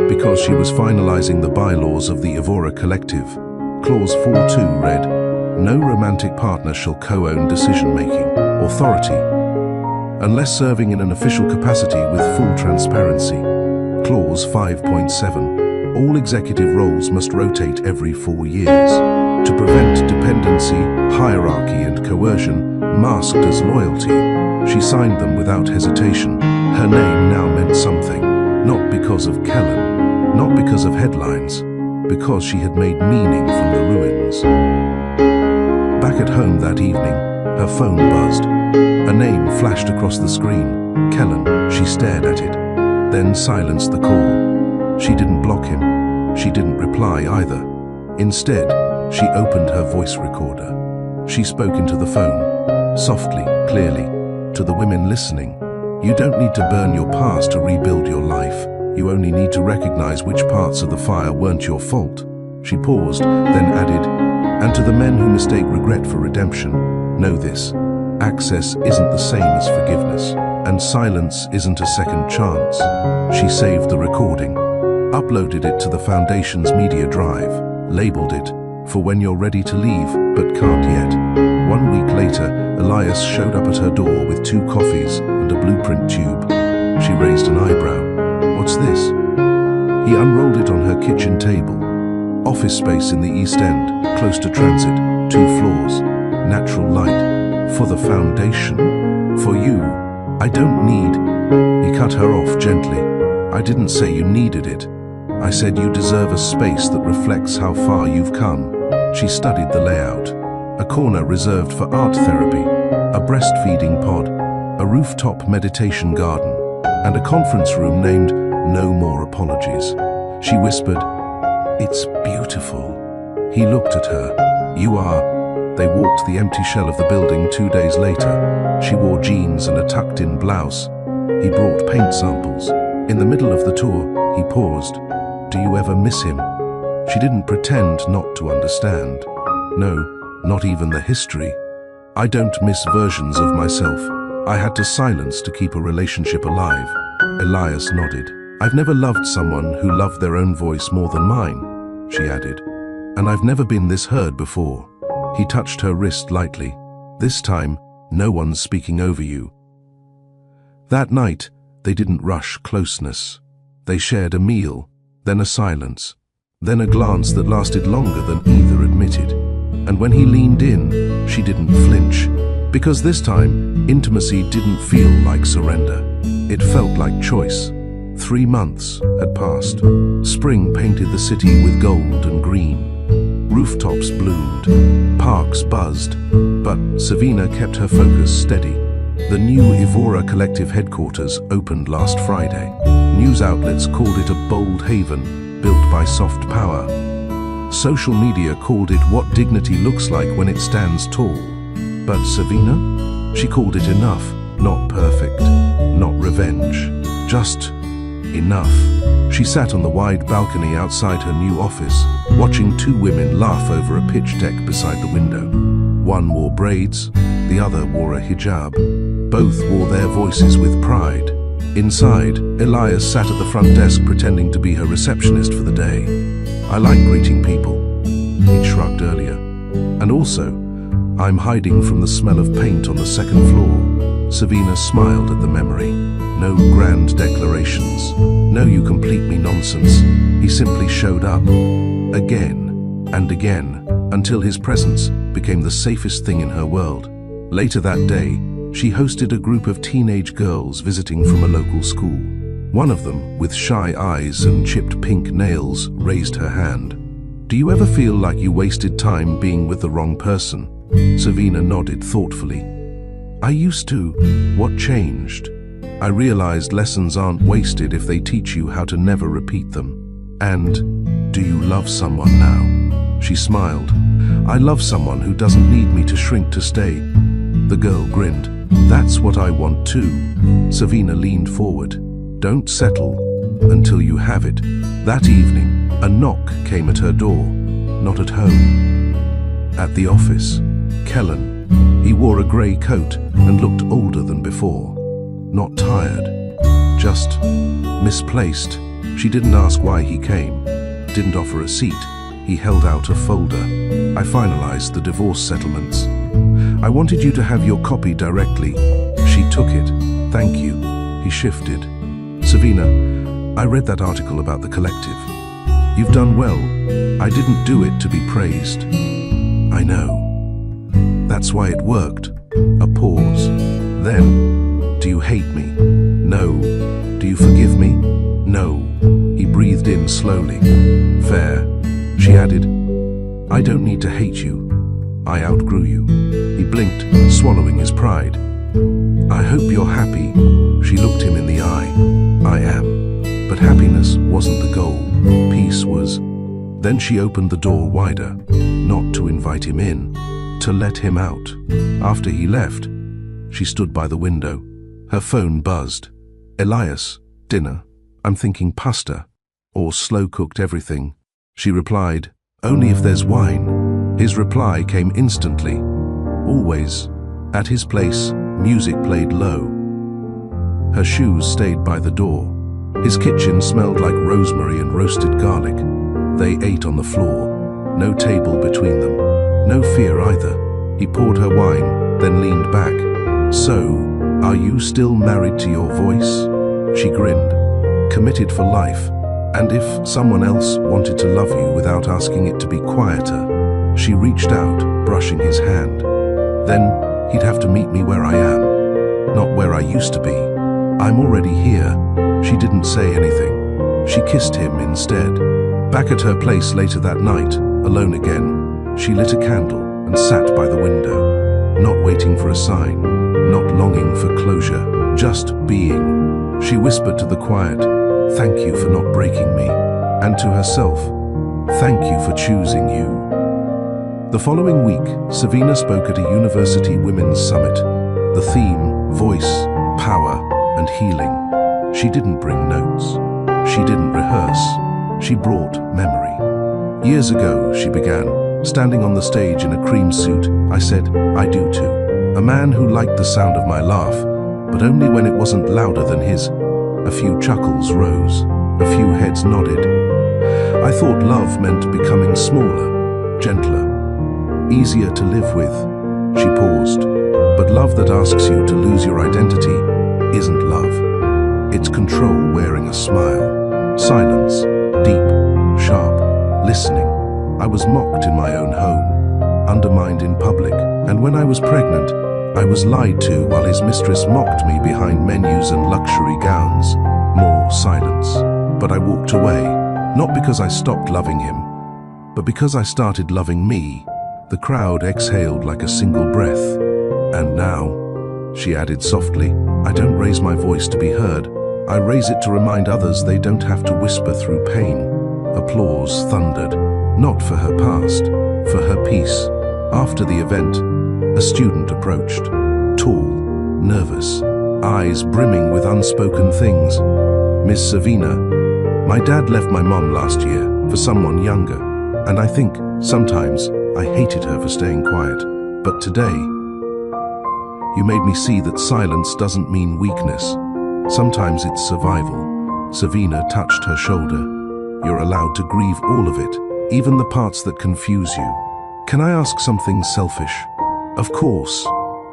because she was finalizing the bylaws of the Evora Collective. Clause 4.2 read, "No romantic partner shall co-own decision-making, authority, unless serving in an official capacity with full transparency." Clause 5.7, "All executive roles must rotate every 4 years. To prevent dependency, hierarchy and coercion, masked as loyalty." She signed them without hesitation. Her name now meant something, not because of Kellen, not because of headlines, because she had made meaning from the ruins. Back at home that evening, her phone buzzed. A name flashed across the screen. Kellen. She stared at it, then silenced the call. She didn't block him. She didn't reply either. Instead, she opened her voice recorder. She spoke into the phone, softly, clearly, to the women listening. You don't need to burn your past to rebuild your life. You only need to recognize which parts of the fire weren't your fault. She paused, then added, and to the men who mistake regret for redemption, know this: access isn't the same as forgiveness, and silence isn't a second chance. She saved the recording, uploaded it to the Foundation's media drive, labeled it, for when you're ready to leave, but can't yet. 1 week later, Elias showed up at her door with 2 coffees and a blueprint tube. She raised an eyebrow. What's this? He unrolled it on her kitchen table. Office space in the East End, close to transit, 2 floors, natural light. For the Foundation? For you? I don't need... He cut her off gently. I didn't say you needed it. I said you deserve a space that reflects how far you've come. She studied the layout. A corner reserved for art therapy, a breastfeeding pod, a rooftop meditation garden, and a conference room named No More Apologies. She whispered, "It's beautiful." He looked at her. You are. They walked the empty shell of the building 2 days later. She wore jeans and a tucked-in blouse. He brought paint samples. In the middle of the tour, he paused. Do you ever miss him? She didn't pretend not to understand. No, not even the history. I don't miss versions of myself. I had to silence to keep a relationship alive. Elias nodded. I've never loved someone who loved their own voice more than mine, she added. And I've never been this heard before. He touched her wrist lightly. This time, no one's speaking over you. That night, they didn't rush closeness. They shared a meal, then a silence, then a glance that lasted longer than either admitted. And when he leaned in, she didn't flinch. Because this time, intimacy didn't feel like surrender. It felt like choice. 3 months had passed. Spring painted the city with gold and green. Rooftops bloomed. Parks buzzed. But Savina kept her focus steady. The new Evora Collective headquarters opened last Friday. News outlets called it a bold haven, built by soft power. Social media called it what dignity looks like when it stands tall. But Savina? She called it enough, not perfect, not revenge, just enough. She sat on the wide balcony outside her new office, watching 2 women laugh over a pitch deck beside the window. One wore braids, the other wore a hijab. Both wore their voices with pride. Inside, Elias sat at the front desk pretending to be her receptionist for the day. I like greeting people, he'd shrugged earlier. And also, I'm hiding from the smell of paint on the 2nd floor. Savina smiled at the memory. No grand declarations, no you complete me nonsense. He simply showed up, again and again, until his presence became the safest thing in her world. Later that day, she hosted a group of teenage girls visiting from a local school. One of them, with shy eyes and chipped pink nails, raised her hand. Do you ever feel like you wasted time being with the wrong person? Savina nodded thoughtfully. I used to. What changed? I realized lessons aren't wasted if they teach you how to never repeat them. And, do you love someone now? She smiled. I love someone who doesn't need me to shrink to stay. The girl grinned. That's what I want too. Savina leaned forward. Don't settle until you have it. That evening, a knock came at her door. Not at home. At the office. Kellen. He wore a grey coat and looked older than before. Not tired. Just misplaced. She didn't ask why he came. Didn't offer a seat. He held out a folder. I finalized the divorce settlements. I wanted you to have your copy directly. She took it. Thank you. He shifted. Savina, I read that article about the collective. You've done well. I didn't do it to be praised. I know. That's why it worked. A pause. Then, do you hate me? No. Do you forgive me? No. He breathed in slowly. Fair. She added, I don't need to hate you. I outgrew you. He blinked, swallowing his pride. I hope you're happy. She looked him in the eye. I am. But happiness wasn't the goal. Peace was. Then she opened the door wider, not to invite him in, to let him out. After he left, she stood by the window. Her phone buzzed. Elias, dinner. I'm thinking pasta, or slow-cooked everything. She replied, only if there's wine. His reply came instantly. Always. At his place, music played low. Her shoes stayed by the door. His kitchen smelled like rosemary and roasted garlic. They ate on the floor. No table between them. No fear either. He poured her wine, then leaned back. So, are you still married to your voice? She grinned. Committed for life. And if someone else wanted to love you without asking it to be quieter, she reached out, brushing his hand. Then he'd have to meet me where I am, not where I used to be. I'm already here. She didn't say anything. She kissed him instead. Back at her place later that night, alone again, she lit a candle and sat by the window, not waiting for a sign, not longing for closure, just being. She whispered to the quiet, thank you for not breaking me, and to herself, thank you for choosing you. The following week, Savina spoke at a university women's summit. The theme, voice, power, and healing. She didn't bring notes. She didn't rehearse. She brought memory. Years ago, she began, standing on the stage in a cream suit. I said, I do too. A man who liked the sound of my laugh, but only when it wasn't louder than his. A few chuckles rose, a few heads nodded. I thought love meant becoming smaller, gentler, easier to live with. She paused. But love that asks you to lose your identity isn't love. It's control wearing a smile. Silence, deep, sharp, listening. I was mocked in my own home, undermined in public, and when I was pregnant, I was lied to while his mistress mocked me behind menus and luxury gowns. More silence. But I walked away, not because I stopped loving him, but because I started loving me. The crowd exhaled like a single breath. And now, she added softly, I don't raise my voice to be heard. I raise it to remind others they don't have to whisper through pain. Applause thundered, not for her past, for her peace. After the event, a student approached, tall, nervous, eyes brimming with unspoken things. Miss Savina, my dad left my mom last year for someone younger, and I think sometimes I hated her for staying quiet. But today, you made me see that silence doesn't mean weakness. Sometimes it's survival. Savina touched her shoulder. You're allowed to grieve all of it, even the parts that confuse you. Can I ask something selfish? Of course.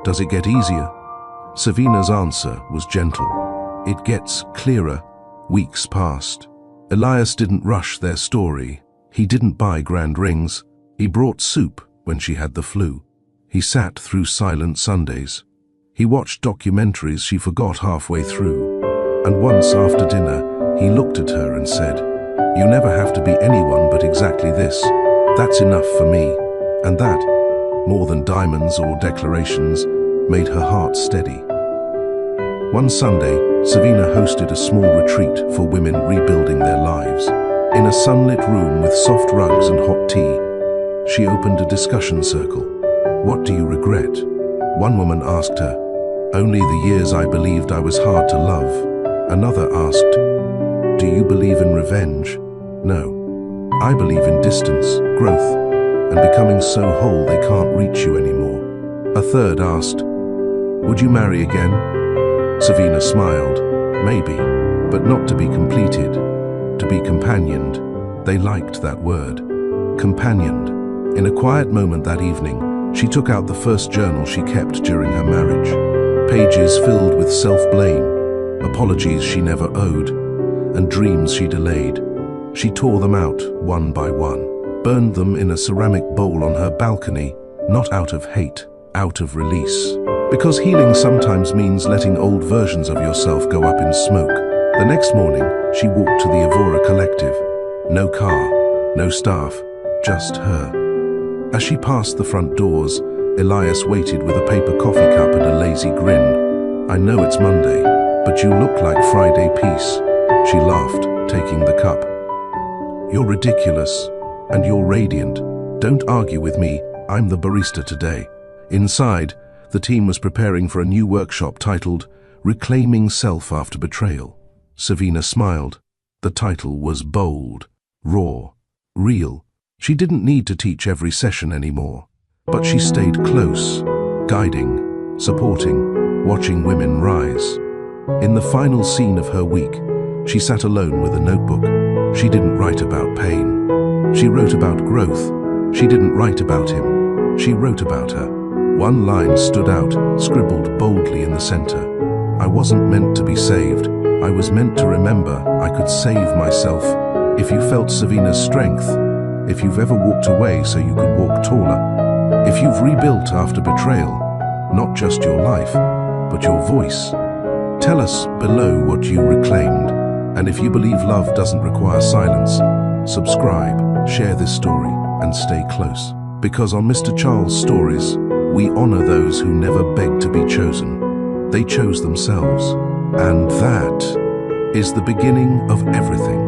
Does it get easier? Savina's answer was gentle. It gets clearer. Weeks passed. Elias didn't rush their story. He didn't buy grand rings. He brought soup when she had the flu. He sat through silent Sundays. He watched documentaries she forgot halfway through. And once after dinner, he looked at her and said, you never have to be anyone but exactly this. That's enough for me. And that, more than diamonds or declarations, made her heart steady. One Sunday, Savina hosted a small retreat for women rebuilding their lives. In a sunlit room with soft rugs and hot tea, she opened a discussion circle. "What do you regret?" One woman asked her. "Only the years I believed I was hard to love." Another asked, "Do you believe in revenge?" "No. I believe in distance, growth, and becoming so whole they can't reach you anymore." A third asked, "Would you marry again?" Savina smiled. "Maybe, but not to be completed, to be companioned." They liked that word, companioned. In a quiet moment that evening, she took out the first journal she kept during her marriage. Pages filled with self-blame, apologies she never owed, and dreams she delayed. She tore them out one by one, burned them in a ceramic bowl on her balcony, not out of hate, out of release. Because healing sometimes means letting old versions of yourself go up in smoke. The next morning, she walked to the Evora Collective. No car, no staff, just her. As she passed the front doors, Elias waited with a paper coffee cup and a lazy grin. "I know it's Monday, but you look like Friday peace." She laughed, taking the cup. "You're ridiculous, and you're radiant. Don't argue with me, I'm the barista today." Inside, the team was preparing for a new workshop titled Reclaiming Self After Betrayal. Savina smiled. The title was bold, raw, real. She didn't need to teach every session anymore, but she stayed close, guiding, supporting, watching women rise. In the final scene of her week, she sat alone with a notebook. She didn't write about pain. She wrote about growth. She didn't write about him. She wrote about her. One line stood out, scribbled boldly in the center. "I wasn't meant to be saved. I was meant to remember I could save myself." If you felt Savina's strength, if you've ever walked away so you could walk taller, if you've rebuilt after betrayal, not just your life, but your voice, tell us below what you reclaimed. And if you believe love doesn't require silence, subscribe, share this story, and stay close. Because on Mr. Charles' Stories, we honor those who never begged to be chosen. They chose themselves. And that is the beginning of everything.